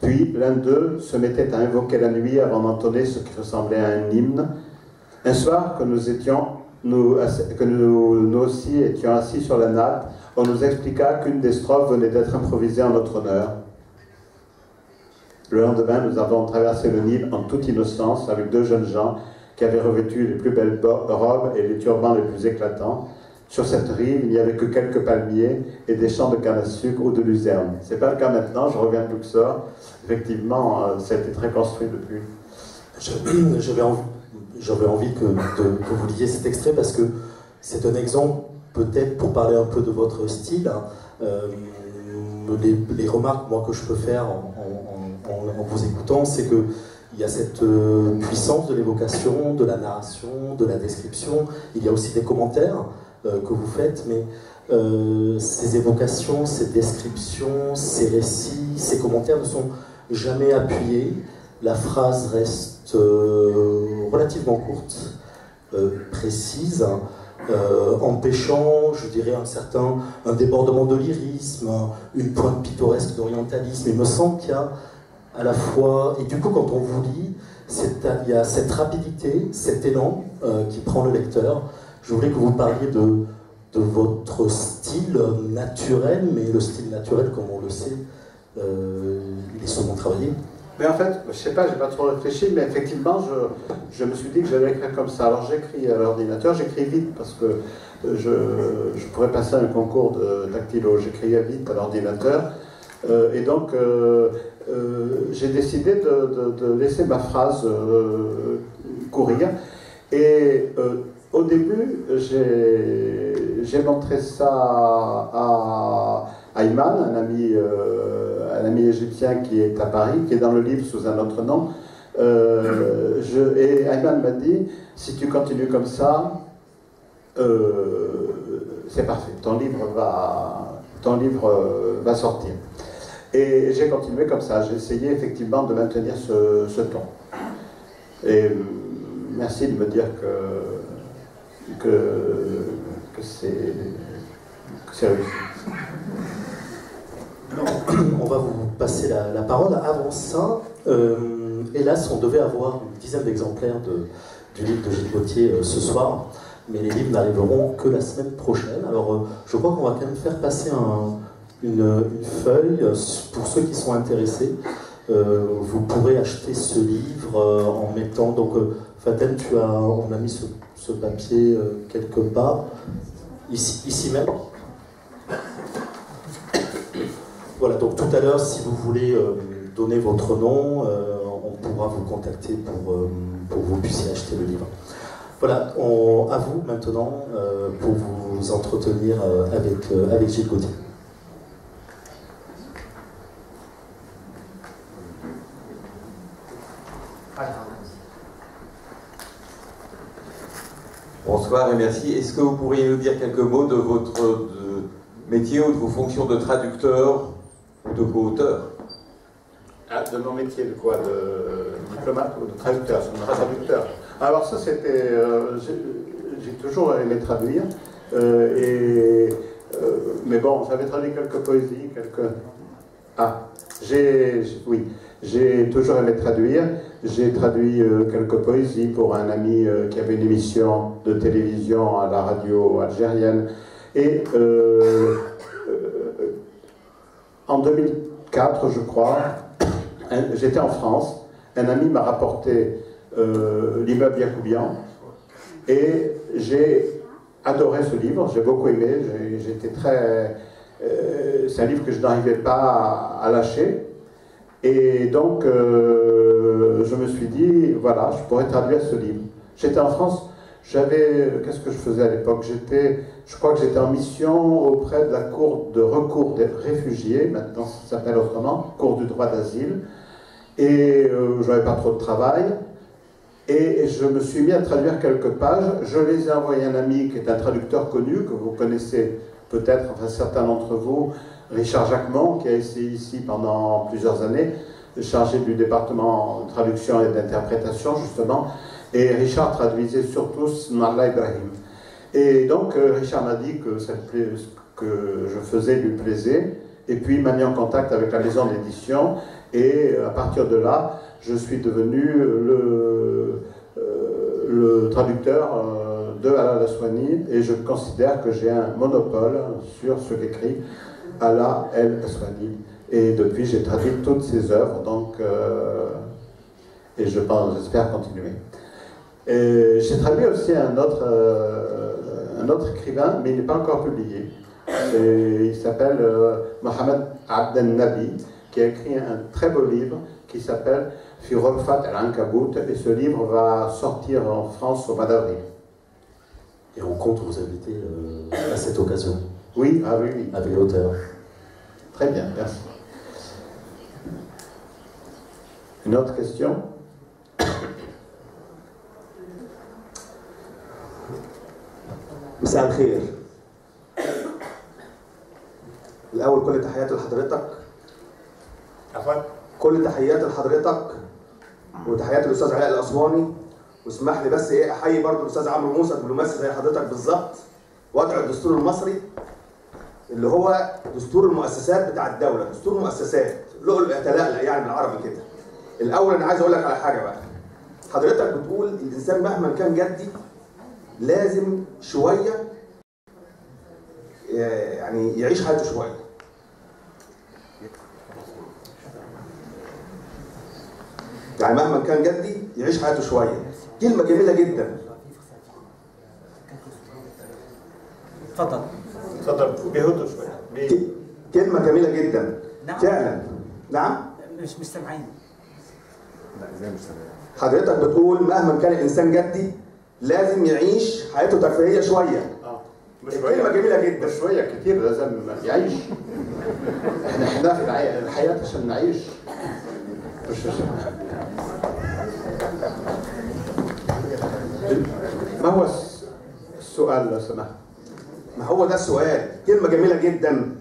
Puis l'un d'eux se mettait à invoquer la nuit avant d'entonner ce qui ressemblait à un hymne. Un soir que nous aussi étions assis sur la natte, on nous expliqua qu'une des strophes venait d'être improvisée en notre honneur. Le lendemain, nous avons traversé le Nil en toute innocence avec 2 jeunes gens qui avaient revêtu les plus belles robes et les turbans les plus éclatants. Sur cette rive, il n'y avait que quelques palmiers et des champs de canne à sucre ou de luzerne. Ce n'est pas le cas maintenant, je reviens de Luxor. Effectivement, ça a été très construit depuis. J'avais envie que vous lisiez cet extrait parce que c'est un exemple, peut-être pour parler un peu de votre style. Les remarques moi, que je peux faire en vous écoutant, c'est qu'il y a cette puissance de l'évocation, de la narration, de la description. Il y a aussi des commentaires que vous faites, mais ces évocations, ces descriptions, ces récits, ces commentaires ne sont jamais appuyés. La phrase reste relativement courte, précise, empêchant, je dirais, un débordement de lyrisme, une pointe pittoresque d'orientalisme. Il me semble qu'il y a à la fois, et du coup quand on vous lit, il y a cette rapidité, cet élan qui prend le lecteur. Je voulais que vous parliez de votre style naturel, mais le style naturel, comme on le sait, il est souvent travaillé. Mais en fait, je ne sais pas, je n'ai pas trop réfléchi, mais effectivement, je me suis dit que j'allais écrire comme ça. Alors j'écris à l'ordinateur, j'écris vite parce que je pourrais passer un concours de dactylo. J'écrivais vite à l'ordinateur. Et donc, j'ai décidé de laisser ma phrase courir. Et au début, j'ai montré ça à Ayman, un ami égyptien qui est à Paris, qui est dans le livre sous un autre nom. Et Ayman m'a dit, si tu continues comme ça, c'est parfait, ton livre va sortir. Et j'ai continué comme ça, j'ai essayé effectivement de maintenir ce ton. Et merci de me dire que c'est réussi. On va vous passer la parole. Avant ça, hélas, on devait avoir une dizaine d'exemplaires du livre de Gilles Gauthier ce soir, mais les livres n'arriveront que la semaine prochaine. Alors, je crois qu'on va quand même faire passer une feuille pour ceux qui sont intéressés. Vous pourrez acheter ce livre en mettant... Donc, Faten, on a mis ce papier quelque part, ici même. Voilà, donc tout à l'heure, si vous voulez donner votre nom, on pourra vous contacter pour que vous puissiez acheter le livre. Voilà, à vous maintenant pour vous entretenir avec Gilles Gauthier. Bonsoir et merci. Est-ce que vous pourriez nous dire quelques mots de votre métier ou de vos fonctions de traducteur ou de co-auteur? De mon métier de quoi? De diplomate ou de traducteur? Traducteur. Alors ça c'était... j'ai toujours aimé traduire. Mais bon, j'avais traduit quelques poésies, oui, j'ai toujours aimé traduire. J'ai traduit quelques poésies pour un ami qui avait une émission de télévision à la radio algérienne. Et en 2004, je crois, j'étais en France, un ami m'a rapporté l'immeuble Yacoubian et j'ai adoré ce livre, j'ai beaucoup aimé, j'étais très... c'est un livre que je n'arrivais pas à lâcher. Et donc, je me suis dit, voilà, je pourrais traduire ce livre. J'étais en France, qu'est-ce que je faisais à l'époque? Je crois que j'étais en mission auprès de la Cour de recours des réfugiés, maintenant ça s'appelle autrement, Cour du droit d'asile. Et je n'avais pas trop de travail. Et je me suis mis à traduire quelques pages. Je les ai envoyés à un ami qui est un traducteur connu, que vous connaissez peut-être, enfin certains d'entre vous, Richard Jacquemont, qui a été ici pendant plusieurs années, chargé du département de traduction et d'interprétation, justement. Et Richard traduisait surtout Smallah Ibrahim. Et donc, Richard m'a dit que ce que je faisais lui plaisait, et puis il m'a mis en contact avec la maison d'édition, et à partir de là, je suis devenu le traducteur de Alaa Aswani, et je considère que j'ai un monopole sur ce qu'écrit Alaa El Aswani. Et depuis, j'ai traduit toutes ses œuvres, donc, et j'espère continuer. J'ai traduit aussi un autre écrivain, mais il n'est pas encore publié. Il s'appelle Mohamed Abdel Nabi, qui a écrit un très beau livre qui s'appelle Fi Rofat al-Ankabout, et ce livre va sortir en France au mois d'avril. Et on compte vous inviter à cette occasion. Oui, oui. Avec l'auteur. Très bien, merci. Une autre question? مساء الخير. الأول كل تحياتي لحضرتك. عفوا. كل تحياتي لحضرتك وتحياتي للأستاذ علاء الأسواني، واسمح لي بس أحيي برضه الأستاذ عمرو موسى دبلوماسي زي حضرتك بالظبط. وضع الدستور المصري اللي هو دستور المؤسسات بتاع الدولة، دستور مؤسسات لؤلؤ يتلألأ يعني بالعربي كده. الأول أنا عايز أقول لك على حاجة بقى. حضرتك بتقول الإنسان مهما كان جدي لازم شوية يعني يعيش حياته شوية. يعني مهما كان جدي يعيش حياته شوية. كلمة جميلة جدا. اتفضل. اتفضل بهدوء شوية. كلمة جميلة جدا. نعم. فعلا. نعم؟ مش سامعين. لا ازاي مش سامعين؟ حضرتك بتقول مهما كان الانسان جدي لازم يعيش حياته ترفيهيه شويه. مش كلمه جميله جدا. مش شويه كتير، لازم يعيش. احنا في الحياه عشان نعيش. ما هو السؤال لو سمحت؟ ما هو ده السؤال. كلمه جميله جدا،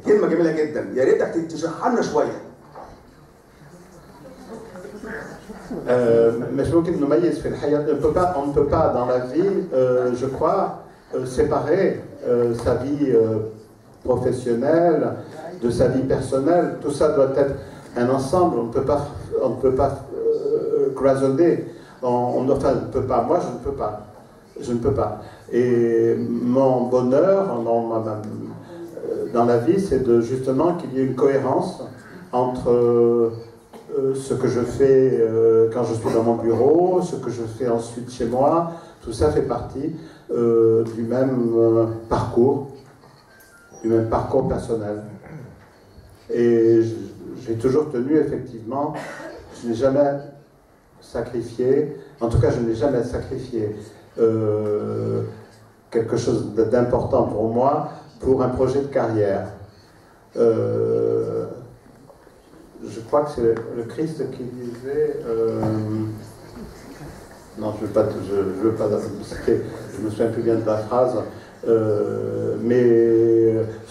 كلمه جميله جدا، يا ريتك تشرحها لنا شويه. مش ممكن نميز في الحياه. On ne peut pas dans la vie, je crois, séparer sa vie professionnelle de sa vie personnelle. Tout ça doit être un ensemble. On ne peut pas cloisonner. Enfin, on ne peut pas. Moi, je ne peux pas. Je ne peux pas. Et mon bonheur dans la vie, c'est justement qu'il y ait une cohérence entre ce que je fais quand je suis dans mon bureau, ce que je fais ensuite chez moi. Tout ça fait partie du même parcours personnel. Et j'ai toujours tenu, effectivement, je n'ai jamais sacrifié, en tout cas je n'ai jamais sacrifié quelque chose d'important pour moi pour un projet de carrière. Je crois que c'est le Christ qui disait... non, je ne veux pas citer, je me souviens plus bien de la phrase, mais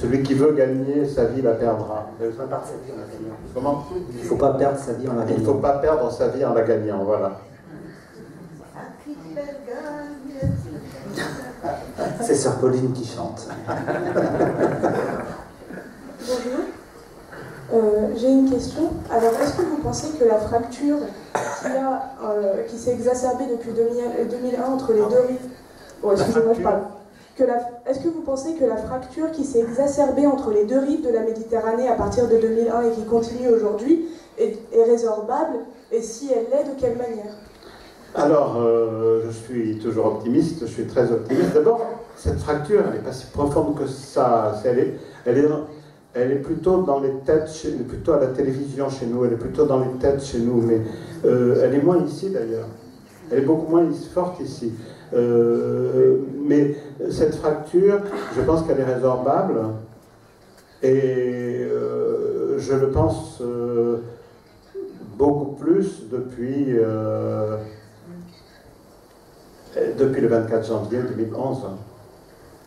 celui qui veut gagner sa vie la perdra. Il ne faut pas perdre sa vie en la gagnant. Comment? Il ne faut pas perdre sa vie en la gagnant. Il ne faut pas perdre sa vie en la gagnant, voilà. C'est Sœur Pauline qui chante. Bonjour. J'ai une question. Alors, est-ce que vous pensez que la fracture qui s'est exacerbée depuis 2001 entre les deux rives... Oh, excusez-moi, je parle. Est-ce que vous pensez que la fracture qui s'est exacerbée entre les deux rives de la Méditerranée à partir de 2001 et qui continue aujourd'hui est résorbable? Et si elle l'est, de quelle manière? Alors, je suis toujours optimiste, je suis très optimiste. D'abord, cette fracture, elle n'est pas si profonde que ça. Elle est plutôt dans les têtes, elle est plutôt à la télévision chez nous, elle est plutôt dans les têtes chez nous, mais elle est moins ici d'ailleurs. Elle est beaucoup moins forte ici. Mais cette fracture, je pense qu'elle est résorbable, et je le pense beaucoup plus depuis le 24 janvier 2011.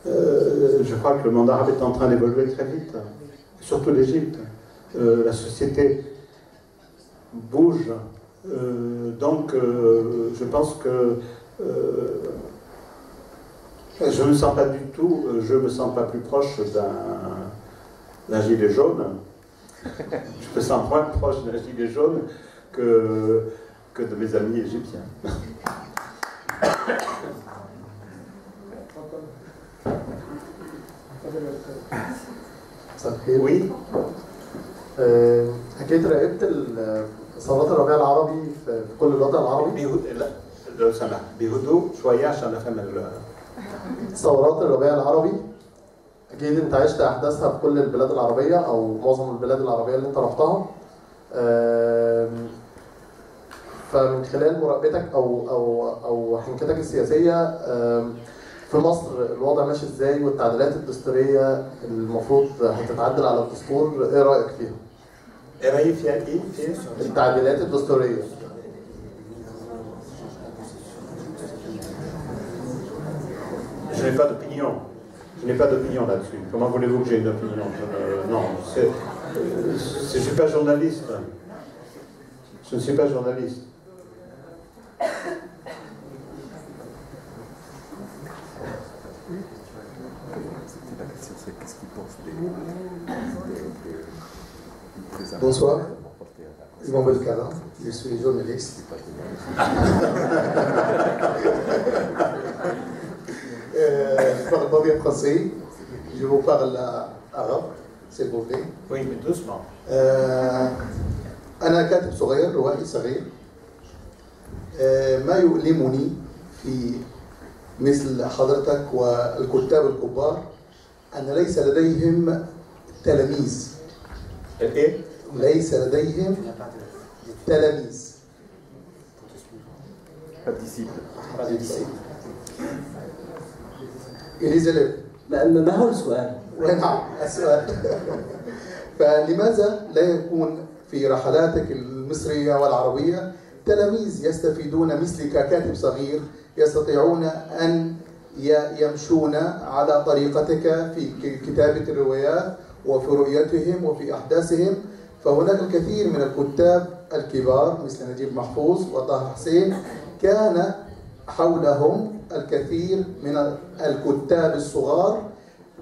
Je crois que le monde arabe est en train d'évoluer très vite, surtout l'Égypte. La société bouge, donc je pense que je ne me sens pas du tout, je me sens pas plus proche d'un gilet jaune. Je me sens moins proche d'un gilet jaune que de mes amis égyptiens. Oui. حكيت راقبت ثورات الربيع العربي في كل الوطن العربي. لو سمحت بهدوء شويه عشان افهم ثورات الربيع العربي اكيد انت عشت احداثها في كل البلاد العربيه او معظم البلاد العربيه اللي انت رحتها. فمن خلال مراقبتك او حنكتك السياسيه في مصر الوضع ماشي ازاي، والتعديلات الدستوريه المفروض هتتعدل على الدستور، ايه رايك فيها؟ ايه رايك فيها ايه؟ التعديلات الدستوريه. Je n'ai pas d'opinion. Je n'ai pas d'opinion là-dessus. Comment voulez-vous que j'ai une opinion? Non, je ne suis pas journaliste. Je ne suis pas journaliste. Bonsoir, je m'appelle Kara, je suis journaliste. Je parle pas bien français, je vous parle arabe, s'il vous plaît. Oui, mais doucement. أنا كاتب صغير، روائي صغير. ما يؤلمني في مثل حضرتك والكتاب الكبار أن ليس لديهم تلاميذ. ليس لديهم تلاميذ. disciple. إليزابيث. ما هو السؤال؟ نعم السؤال. فلماذا لا يكون في رحلاتك المصرية والعربية تلاميذ يستفيدون مثلك ككاتب صغير يستطيعون أن يمشون على طريقتك في كتابة الروايات وفي رؤيتهم وفي أحداثهم؟ فهناك الكثير من الكتاب الكبار مثل نجيب محفوظ وطه حسين كان حولهم الكثير من الكتاب الصغار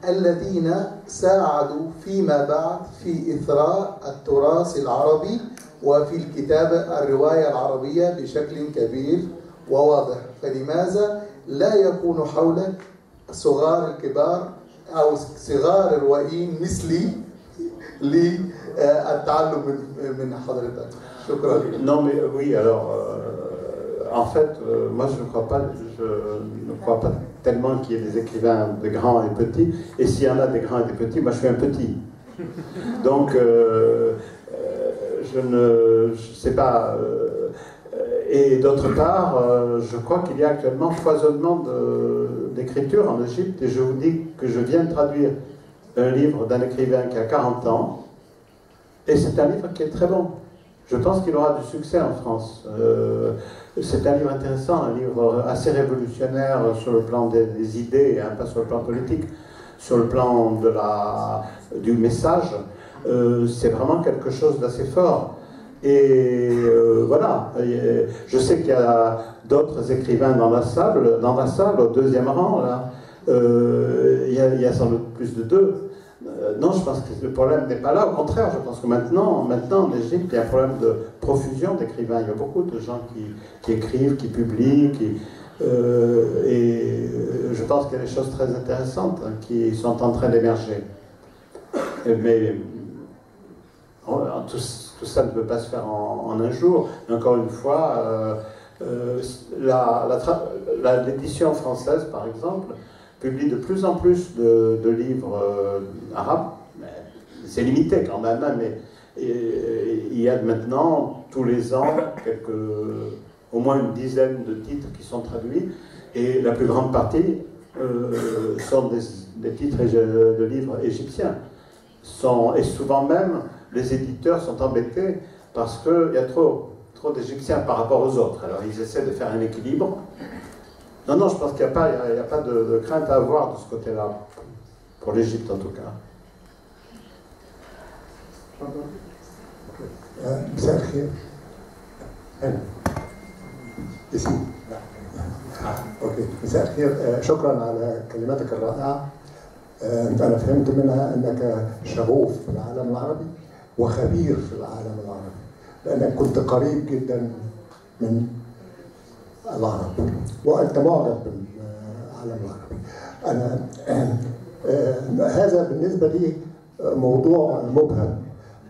الذين ساعدوا فيما بعد في إثراء التراث العربي وفي الكتابة الرواية العربية بشكل كبير وواضح. فلماذا لا يكون حولك صغار الكبار أو صغار الروائيين مثلي للتعلم من حضرتك؟ شكرا. Non mais oui, alors en fait, moi je ne crois pas tellement qu'il y ait des écrivains de grands et petits, et s'il y en a des grands et des petits, moi je suis un petit. Donc je ne sais pas. Et d'autre part, je crois qu'il y a actuellement foisonnement d'écriture en Égypte, et je vous dis que je viens de traduire un livre d'un écrivain qui a 40 ans, et c'est un livre qui est très bon. Je pense qu'il aura du succès en France. C'est un livre intéressant, un livre assez révolutionnaire sur le plan des idées, hein, pas sur le plan politique, sur le plan du message. C'est vraiment quelque chose d'assez fort. Et voilà, je sais qu'il y a d'autres écrivains dans la salle, au deuxième rang, là. Il y a sans doute plus de deux. Non, je pense que le problème n'est pas là. Au contraire, je pense que maintenant en Égypte, il y a un problème de profusion d'écrivains. Il y a beaucoup de gens qui écrivent, qui publient, et je pense qu'il y a des choses très intéressantes qui sont en train d'émerger. Mais tout ça ne peut pas se faire en un jour. Encore une fois, l'édition française, par exemple, publie de plus en plus de livres arabes. C'est limité quand même, hein, mais il y a maintenant, tous les ans, au moins une dizaine de titres qui sont traduits, et la plus grande partie sont des titres de livres égyptiens. Et souvent même, les éditeurs sont embêtés parce qu'il y a trop d'Égyptiens par rapport aux autres. Alors ils essaient de faire un équilibre. Non, je pense qu'il n'y a pas de crainte à avoir de ce côté-là, pour l'Égypte en tout cas. مساء الخير. اسمي. اوكي، مساء الخير. شكرا على كلماتك الرائعه. انا فهمت منها انك شغوف في العالم العربي وخبير في العالم العربي، لانك كنت قريب جدا من العرب وانت معجب بالعالم العربي. هذا بالنسبه لي موضوع مبهم،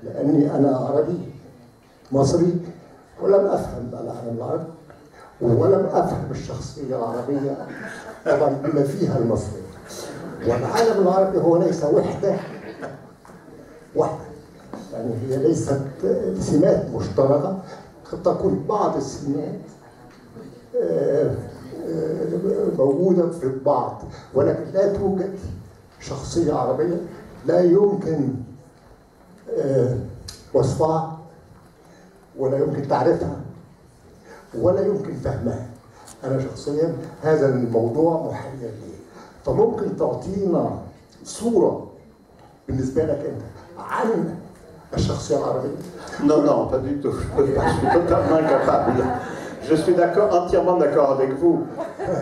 لاني انا عربي مصري ولم افهم العالم العربي ولم افهم الشخصيه العربيه طبعا بما فيها المصري. والعالم العربي هو ليس وحده، يعني هي ليست سمات مشتركه، قد تكون بعض السمات موجوده في البعض، ولكن لا توجد شخصيه عربيه لا يمكن وصفها ولا يمكن تعريفها ولا يمكن فهمها. انا شخصيا هذا الموضوع محير لي، فممكن تعطينا صوره بالنسبه لك انت عن الشخصيه العربيه؟ Non, pas du tout. Je suis totalement incapable. Je suis entièrement d'accord avec vous.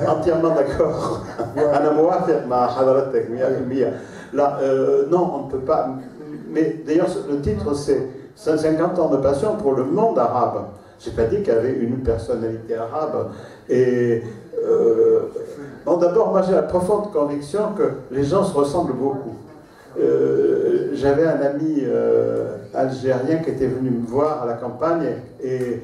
Entièrement d'accord. أنا موافق مع حضرتك 100%. Là, non, on ne peut pas. Mais d'ailleurs, le titre, c'est 150 ans de passion pour le monde arabe. Je n'ai pas dit qu'il y avait une personnalité arabe. Et bon, d'abord, moi j'ai la profonde conviction que les gens se ressemblent beaucoup. J'avais un ami algérien qui était venu me voir à la campagne, et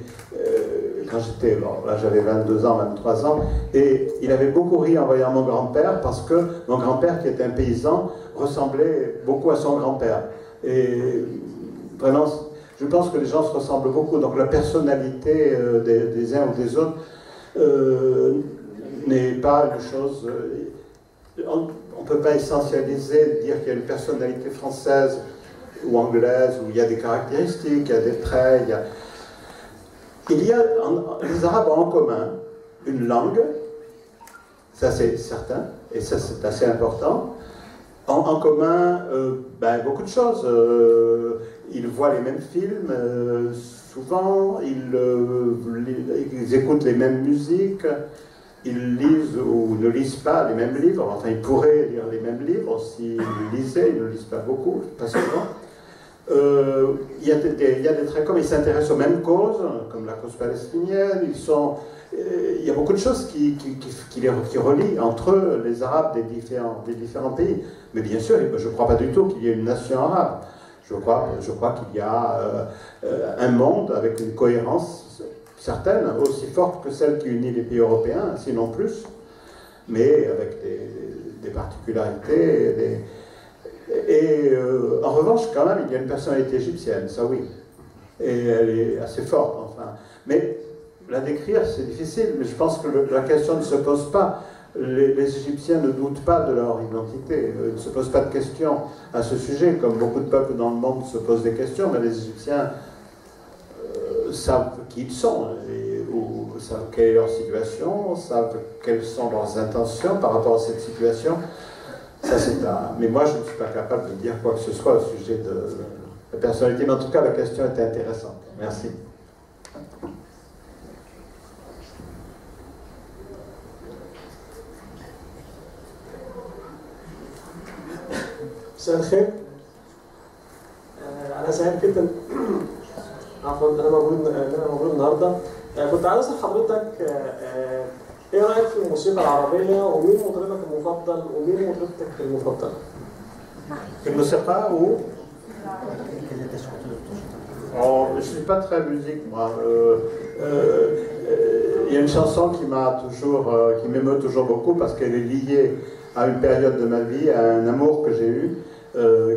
quand j'étais, là j'avais 22 ans, 23 ans, et il avait beaucoup ri en voyant mon grand-père, parce que mon grand-père, qui était un paysan, ressemblait beaucoup à son grand-père. Et vraiment, je pense que les gens se ressemblent beaucoup, donc la personnalité des uns ou des autres, n'est pas une chose... on ne peut pas essentialiser, dire qu'il y a une personnalité française ou anglaise, où il y a des caractéristiques, il y a des traits, les Arabes ont en commun une langue, ça c'est certain, et ça c'est assez important. En commun, beaucoup de choses. Ils voient les mêmes films, souvent, ils écoutent les mêmes musiques, ils lisent ou ne lisent pas les mêmes livres, enfin ils pourraient lire les mêmes livres s'ils lisaient, ils ne lisent pas beaucoup, pas souvent. Il y a des traits communs, ils s'intéressent aux mêmes causes, comme la cause palestinienne, il y a beaucoup de choses qui relient entre eux, les Arabes des différents pays. Mais bien sûr, je ne crois pas du tout qu'il y ait une nation arabe. Je crois qu'il y a un monde avec une cohérence certaine, aussi forte que celle qui unit les pays européens, sinon plus, mais avec des particularités. En revanche, quand même, il y a une personnalité égyptienne, ça oui. Et elle est assez forte, enfin. Mais la décrire, c'est difficile, mais je pense que la question ne se pose pas. Les Égyptiens ne doutent pas de leur identité, ils ne se posent pas de questions à ce sujet, comme beaucoup de peuples dans le monde se posent des questions, mais les Égyptiens savent qui ils sont, savent quelle est leur situation, savent quelles sont leurs intentions par rapport à cette situation. Ça, mais moi, je ne suis pas capable de dire quoi que ce soit au sujet de la personnalité, mais en tout cas, la question était intéressante. Merci. مساء الخير. أنا سعيد جدا عفوا أنا موجود النهارده. كنت عايز أسأل حضرتك إيه رأيك في الموسيقى العربية ومين مطربك المفضل ومين مطربتك المفضلة؟ في الموسيقى ou je ne suis pas très musique, moi. Il y a une chanson qui m'émeut toujours beaucoup parce qu'elle est liée à une période de ma vie, à un amour que j'ai eu,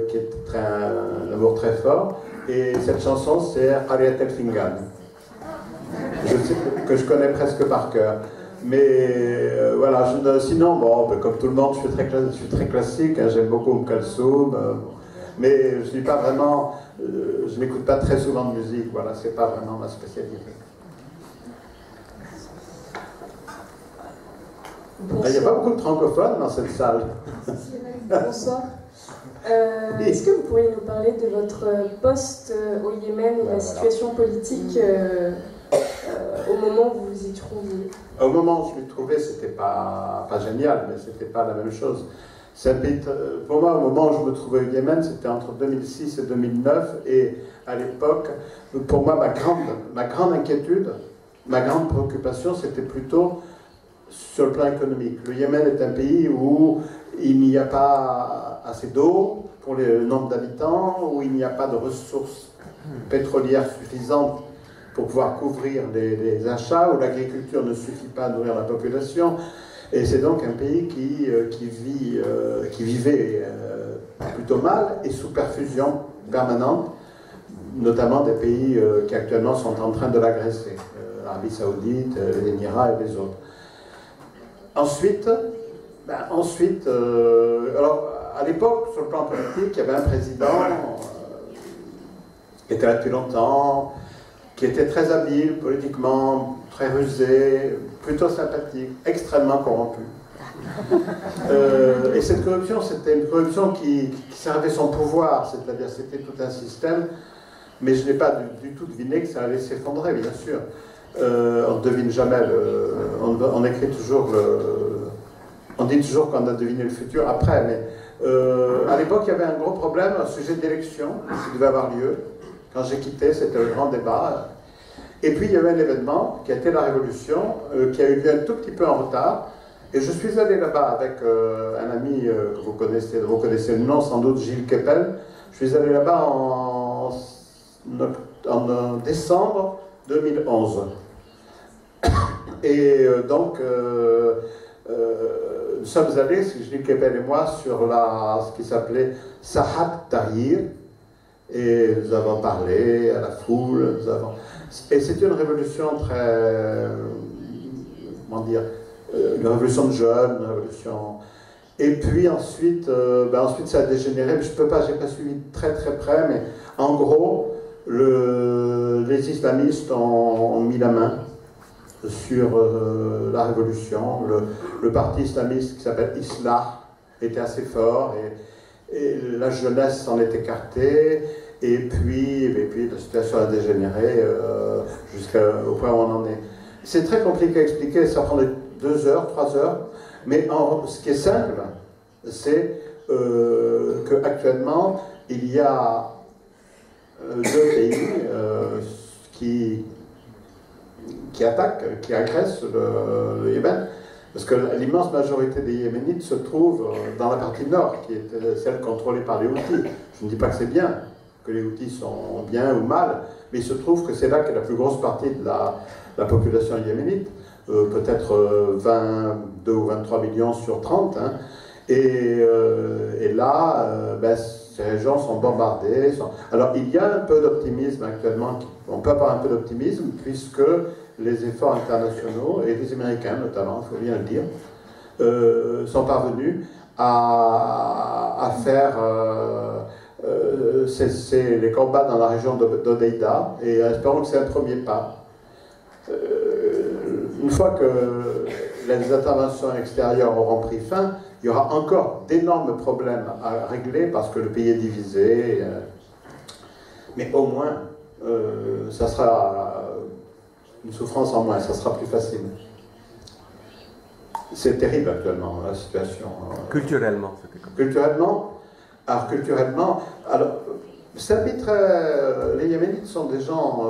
qui est un amour très fort. Et cette chanson, c'est Ariat El Fingan, que je connais presque par cœur. Mais voilà, sinon, comme tout le monde, je suis très classique, hein, j'aime beaucoup Kalsoum, mais je ne suis pas vraiment, je n'écoute pas très souvent de musique, voilà, c'est pas vraiment ma spécialité. Bonsoir. Il n'y a pas beaucoup de francophones dans cette salle. Bonsoir. Est-ce que vous pourriez nous parler de votre poste au Yémen et de la situation politique au moment où vous vous y trouviez? Au moment où je m'y trouvais, c'était pas génial, mais c'était pas la même chose. Pour moi, au moment où je me trouvais au Yémen, c'était entre 2006 et 2009, et à l'époque, pour moi, ma grande inquiétude, ma grande préoccupation, c'était plutôt sur le plan économique. Le Yémen est un pays où il n'y a pas assez d'eau pour le nombre d'habitants, où il n'y a pas de ressources pétrolières suffisantes pour pouvoir couvrir les achats, où l'agriculture ne suffit pas à nourrir la population. Et c'est donc un pays qui vivait plutôt mal et sous perfusion permanente, notamment des pays qui actuellement sont en train de l'agresser, l'Arabie Saoudite, les Émirats et les autres. Ensuite, alors à l'époque, sur le plan politique, il y avait un président qui était là depuis longtemps, qui était très habile politiquement, très rusé, plutôt sympathique, extrêmement corrompu. Et cette corruption, c'était une corruption qui servait son pouvoir, c'est-à-dire c'était tout un système, mais je n'ai pas du tout deviné que ça allait s'effondrer, bien sûr. On ne devine jamais, on écrit toujours on dit toujours qu'on a deviné le futur après, mais à l'époque il y avait un gros problème, un sujet d'élection qui devait avoir lieu. Quand j'ai quitté, c'était le grand débat. Et puis il y avait un événement qui a été la Révolution, qui a eu lieu un tout petit peu en retard. Et je suis allé là-bas avec un ami que vous connaissez le nom sans doute, Gilles Kepel. Je suis allé là-bas en décembre 2011. Et donc, nous sommes allés, Gilles Kepel et moi, sur ce qui s'appelait Sahat Tahrir. Et nous avons parlé à la foule, et c'est une révolution comment dire, une révolution de jeunes, une révolution. Et puis ensuite, ensuite ça a dégénéré, mais je peux pas, j'ai pas suivi très très près, mais en gros, les islamistes ont mis la main sur la révolution. Le parti islamiste qui s'appelle Islah était assez fort et la jeunesse s'en est écartée. Et puis la situation a dégénéré jusqu'au point où on en est. C'est très compliqué à expliquer, ça prendrait 2 heures, 3 heures, mais ce qui est simple, c'est qu'actuellement, il y a 2 pays qui attaquent, qui agressent le Yémen, parce que l'immense majorité des Yéménites se trouve dans la partie nord, qui est celle contrôlée par les Houthis. Je ne dis pas que c'est bien, que les Houthis sont bien ou mal, mais il se trouve que c'est là qu'est la plus grosse partie de la population yéménite, peut-être 22 ou 23 millions sur 30, hein. Et là, ces régions sont bombardées. Alors il y a un peu d'optimisme actuellement, on peut avoir un peu d'optimisme, puisque les efforts internationaux, et les Américains notamment, il faut bien le dire, sont parvenus à faire les combats dans la région d'Odeida, et espérons que c'est un premier pas. Une fois que les interventions extérieures auront pris fin, il y aura encore d'énormes problèmes à régler parce que le pays est divisé. Mais au moins, ça sera une souffrance en moins, ça sera plus facile. C'est terrible actuellement, la situation. Culturellement, c'était comme ça. Culturellement, les Yéménites sont des gens,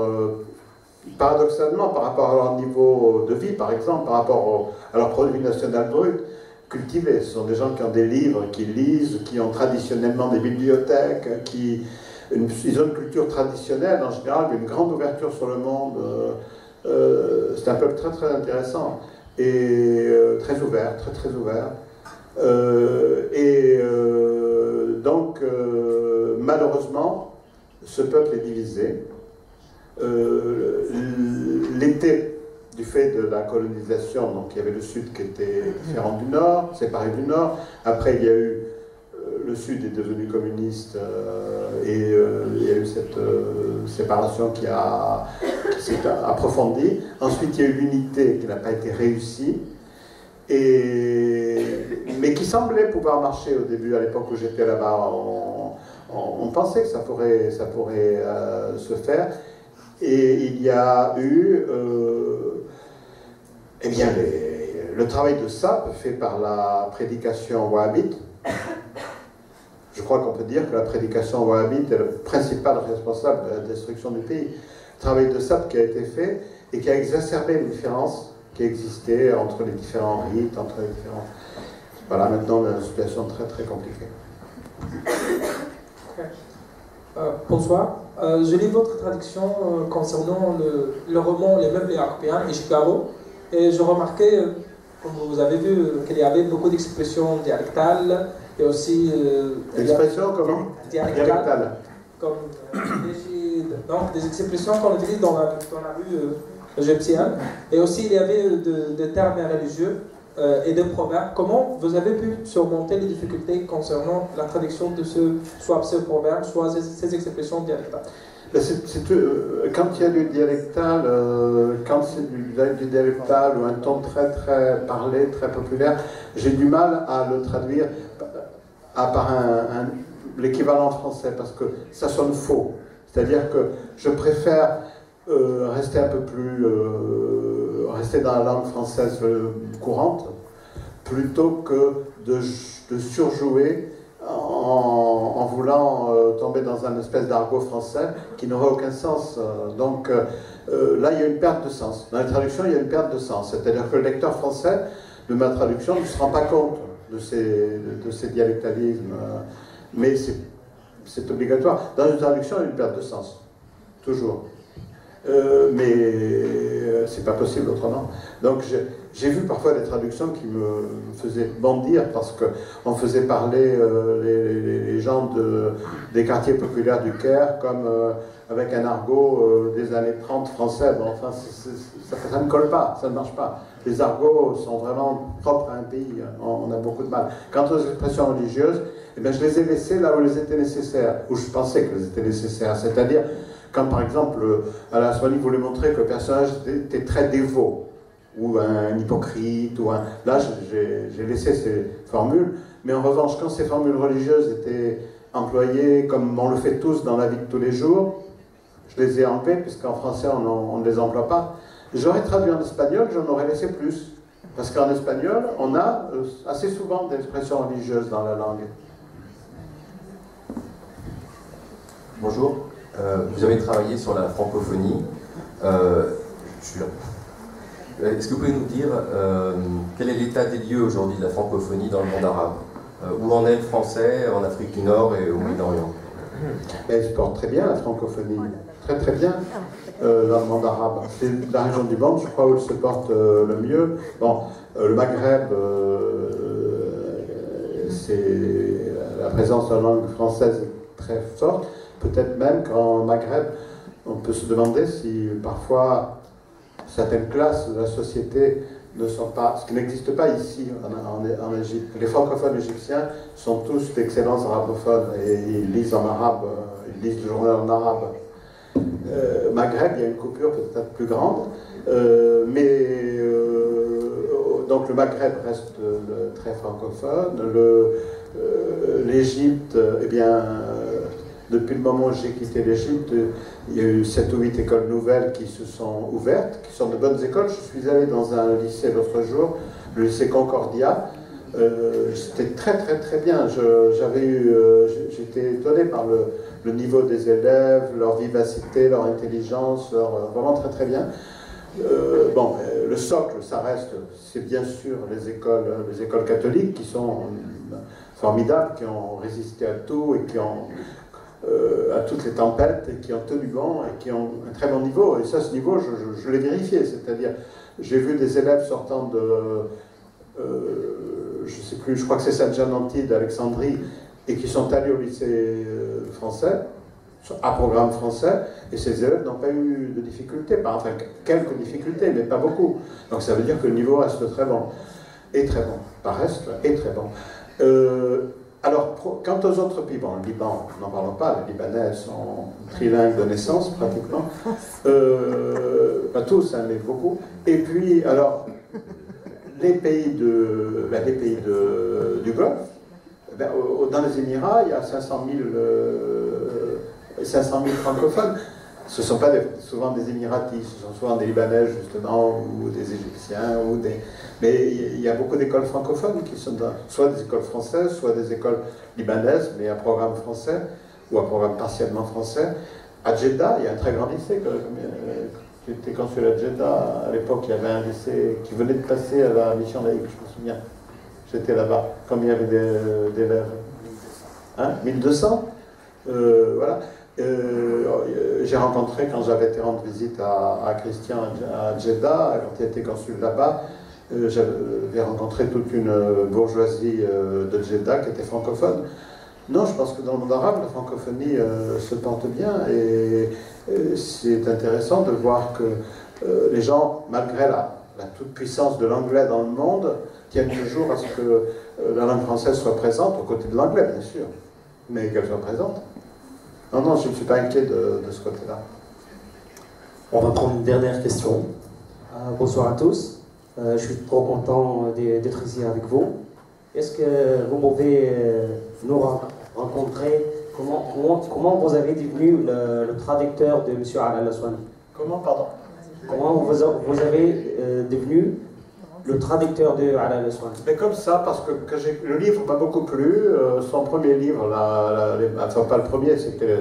paradoxalement, par rapport à leur niveau de vie, par exemple, par rapport à leur produit national brut, cultivés. Ce sont des gens qui ont des livres, qui lisent, qui ont traditionnellement des bibliothèques, ils ont une culture traditionnelle en général, une grande ouverture sur le monde. C'est un peuple très très intéressant et très ouvert, très très ouvert. Donc, malheureusement, ce peuple est divisé. L'été, du fait de la colonisation, donc il y avait le sud qui était différent du nord, séparé du nord. Après, il y a eu le sud est devenu communiste et il y a eu cette séparation qui s'est approfondie. Ensuite, il y a eu l'unité qui n'a pas été réussie, mais qui semblait pouvoir marcher au début, à l'époque où j'étais là-bas. On pensait que ça pourrait se faire. Et il y a eu le travail de sape fait par la prédication wahhabite. Je crois qu'on peut dire que la prédication wahhabite est le principal responsable de la destruction du pays. Le travail de sape qui a été fait et qui a exacerbé les différences qui existaient entre les différents rites, entre les différents... Voilà, maintenant on a une situation très très compliquée. Bonsoir. Je lis votre traduction concernant le roman Les meubles européens et Chicago, et je remarquais, comme vous avez vu, qu'il y avait beaucoup d'expressions dialectales et aussi... Expressions comment? Dialectales. Comme donc des expressions qu'on utilise dans la rue égyptienne, et aussi il y avait des termes religieux et des proverbes. Comment vous avez pu surmonter les difficultés concernant la traduction de soit ces proverbes, soit ces expressions dialectales? Quand il y a du dialectal, quand c'est du dialectal ou un ton très très parlé, très populaire, j'ai du mal à le traduire par l'équivalent français parce que ça sonne faux. C'est-à-dire que je préfère rester un peu plus rester dans la langue française courante plutôt que de surjouer en voulant tomber dans un espèce d'argot français qui n'aurait aucun sens. Donc là, il y a une perte de sens. Dans la traduction, il y a une perte de sens. C'est-à-dire que le lecteur français de ma traduction ne se rend pas compte de ces dialectalismes. Mais c'est obligatoire. Dans une traduction, il y a une perte de sens. Toujours. mais c'est pas possible autrement. Donc j'ai vu parfois des traductions qui me faisaient bondir parce qu'on faisait parler les gens des quartiers populaires du Caire comme avec un argot des années 30 français. Bon, enfin, ça ne colle pas, ça ne marche pas. Les argots sont vraiment propres à un pays, on a beaucoup de mal. Quant aux expressions religieuses, eh bien, je les ai laissées là où elles étaient nécessaires, où je pensais qu'elles étaient nécessaires, c'est-à-dire quand par exemple Al-Aswani voulait montrer que le personnage était très dévot, ou un hypocrite, là j'ai laissé ces formules, mais en revanche quand ces formules religieuses étaient employées comme on le fait tous dans la vie de tous les jours, je les ai enlevées, puisqu'en français on ne les emploie pas. J'aurais traduit en espagnol, j'en aurais laissé plus, parce qu'en espagnol on a assez souvent des expressions religieuses dans la langue. Bonjour, vous avez travaillé sur la francophonie. Est-ce que vous pouvez nous dire quel est l'état des lieux aujourd'hui de la francophonie dans le monde arabe? Où en est le français en Afrique du Nord et au Moyen-Orient? Elle se porte très bien, la francophonie, très très bien dans le monde arabe. C'est la région du monde, je crois, où elle se porte le mieux. Bon, le Maghreb, c'est la présence de la langue française est très forte. Peut-être même qu'en Maghreb, on peut se demander si parfois certaines classes de la société ne sont pas, ce qui n'existe pas ici en Égypte. Les francophones égyptiens sont tous d'excellents arabophones et ils lisent en arabe, ils lisent le journal en arabe. Maghreb, il y a une coupure peut-être plus grande, donc le Maghreb reste très francophone. L'Égypte, eh bien, depuis le moment où j'ai quitté l'Égypte, il y a eu 7 ou 8 écoles nouvelles qui se sont ouvertes, qui sont de bonnes écoles. Je suis allé dans un lycée l'autre jour, le lycée Concordia. C'était très très très bien. J'étais étonné par le niveau des élèves, leur vivacité, leur intelligence, vraiment très très bien. Bon, le socle, ça reste, c'est bien sûr les écoles catholiques qui sont formidables, qui ont résisté à tout et qui ont à toutes les tempêtes et qui ont tenu bon et qui ont un très bon niveau. Et ça, ce niveau, je l'ai vérifié. C'est-à-dire, j'ai vu des élèves sortant de, je ne sais plus, je crois que c'est Saint-Jean-Antide d'Alexandrie, et qui sont allés au lycée français, à programme français, et ces élèves n'ont pas eu de difficultés, enfin quelques difficultés, mais pas beaucoup. Donc ça veut dire que le niveau reste très bon, et très bon, pas reste, et très bon. Alors, quant aux autres pays, bon, le Liban, n'en parlons pas, les Libanais sont trilingues de naissance, pratiquement. Pas tous, hein, mais beaucoup. Et puis, alors, les pays du Golfe, ben, dans les Émirats, il y a 500 000 francophones. Ce ne sont pas souvent des Émiratis, ce sont souvent des Libanais, justement, ou des Égyptiens, mais il y a beaucoup d'écoles francophones qui sont soit des écoles françaises, soit des écoles libanaises, mais à programme français, ou à programme partiellement français. À Jeddah, il y a un très grand lycée, qui était consul à Jeddah. À l'époque, il y avait un lycée qui venait de passer à la mission laïque, je me souviens. J'étais là-bas. Combien il y avait d'élèves? 1200 voilà. J'ai rencontré, quand j'avais été rendre visite à Christian à Jeddah, quand il était consul là-bas, j'avais rencontré toute une bourgeoisie de Jeddah qui était francophone. Non, je pense que dans le monde arabe, la francophonie se porte bien, et c'est intéressant de voir que les gens, malgré la toute-puissance de l'anglais dans le monde, tiennent toujours à ce que la langue française soit présente, aux côtés de l'anglais, bien sûr, mais qu'elle soit présente. Non, je ne suis pas inquiet de ce côté-là. On va prendre une dernière question. Bonsoir à tous. Je suis trop content d'être ici avec vous. Est-ce que vous pouvez nous rencontrer comment vous avez devenu le traducteur de M. Al-Aswani? Comment, pardon? Comment vous avez devenu le traducteur de Al-Aswani? Mais comme ça, parce que le livre m'a beaucoup plu. Son premier livre, enfin pas le premier, c'était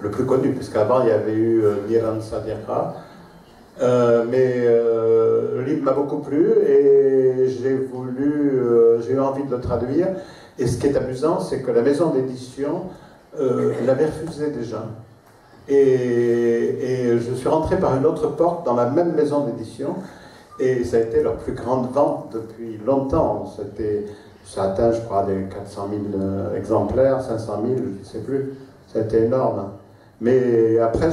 le plus connu, puisqu'avant il y avait eu Niran Sadiqa. Mais le livre m'a beaucoup plu et j'ai eu envie de le traduire. Et ce qui est amusant, c'est que la maison d'édition l'avait refusé déjà. Et je suis rentré par une autre porte dans la même maison d'édition, et ça a été leur plus grande vente depuis longtemps. Ça atteint, je crois, des 400 000 exemplaires, 500 000, je ne sais plus. Ça a été énorme. Mais après,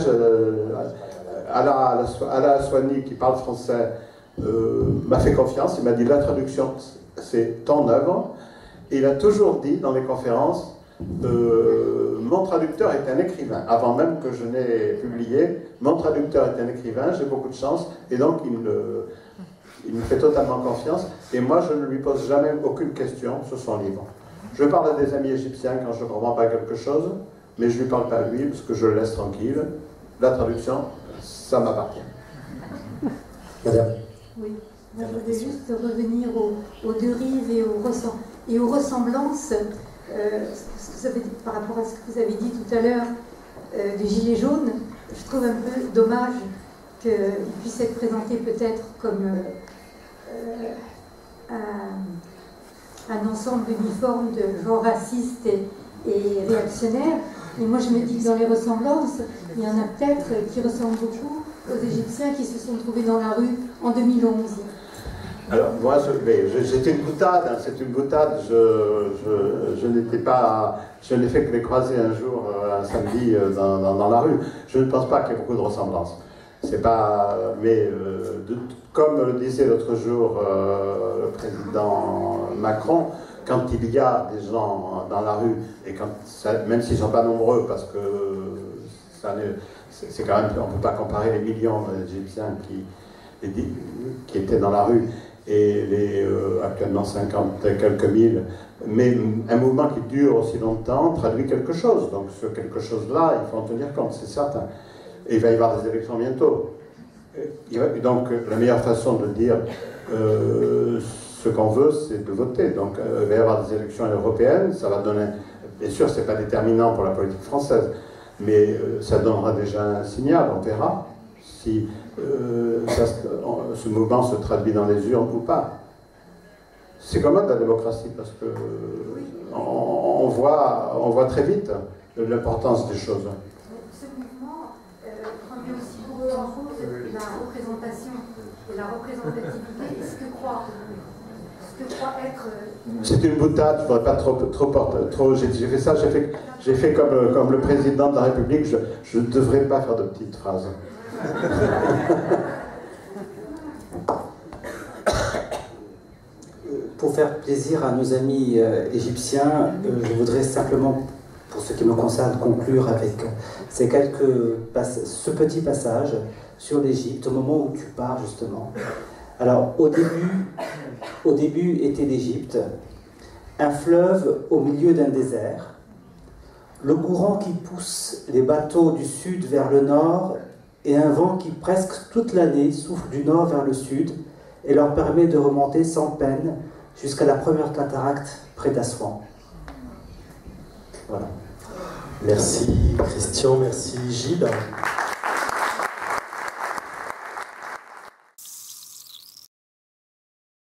Ala Aswani, qui parle français, m'a fait confiance. Il m'a dit, la traduction, c'est ton œuvre. Et il a toujours dit dans les conférences, mon traducteur est un écrivain. Avant même que je n'ai publié, mon traducteur est un écrivain, j'ai beaucoup de chance. Et donc, il me fait totalement confiance. Et moi, je ne lui pose jamais aucune question sur son livre. Je parle à des amis égyptiens quand je ne comprends pas quelque chose, mais je ne lui parle pas à lui parce que je le laisse tranquille. La traduction, ça m'appartient. Madame. Oui, moi je voulais juste revenir aux deux rives et aux ressemblances. Par rapport à ce que vous avez dit tout à l'heure des Gilets jaunes, je trouve un peu dommage qu'il puisse être présenté peut-être comme un ensemble uniforme de gens racistes et réactionnaires. Et moi je me dis que dans les ressemblances, il y en a peut-être qui ressemblent beaucoup aux Égyptiens qui se sont trouvés dans la rue en 2011. Alors moi, c'était une boutade, hein, c'est une boutade, je n'étais pas, je n'ai fait que les croiser un jour, un samedi, dans la rue. Je ne pense pas qu'il y ait beaucoup de ressemblances. C'est pas, mais comme le disait l'autre jour le président Macron, quand il y a des gens dans la rue, et quand même s'ils ne sont pas nombreux, parce que c'est quand même, on ne peut pas comparer les millions d'Égyptiens qui étaient dans la rue et les actuellement 50 et quelques mille, mais un mouvement qui dure aussi longtemps traduit quelque chose. Donc sur quelque chose-là, il faut en tenir compte, c'est certain. Et il va y avoir des élections bientôt. Donc la meilleure façon de dire ce qu'on veut, c'est de voter. Donc il va y avoir des élections européennes, ça va donner... Bien sûr, ce n'est pas déterminant pour la politique française, mais ça donnera déjà un signal, on verra si ce mouvement se traduit dans les urnes ou pas. C'est quand même de la démocratie, parce que on voit très vite l'importance des choses. Ce mouvement remet aussi beaucoup en cause la représentation et la représentativité et ce que croit être... C'est une boutade, il ne faudrait pas trop j'ai fait ça, j'ai fait comme le président de la République, je ne devrais pas faire de petites phrases. Pour faire plaisir à nos amis égyptiens, je voudrais simplement, pour ce qui me concerne, conclure avec ce petit passage sur l'Égypte, au moment où tu pars justement. Alors, au début était l'Égypte, un fleuve au milieu d'un désert, le courant qui pousse les bateaux du sud vers le nord et un vent qui presque toute l'année souffle du nord vers le sud et leur permet de remonter sans peine jusqu'à la première cataracte près d'Assouan. Voilà. Merci Christian, merci Gilles.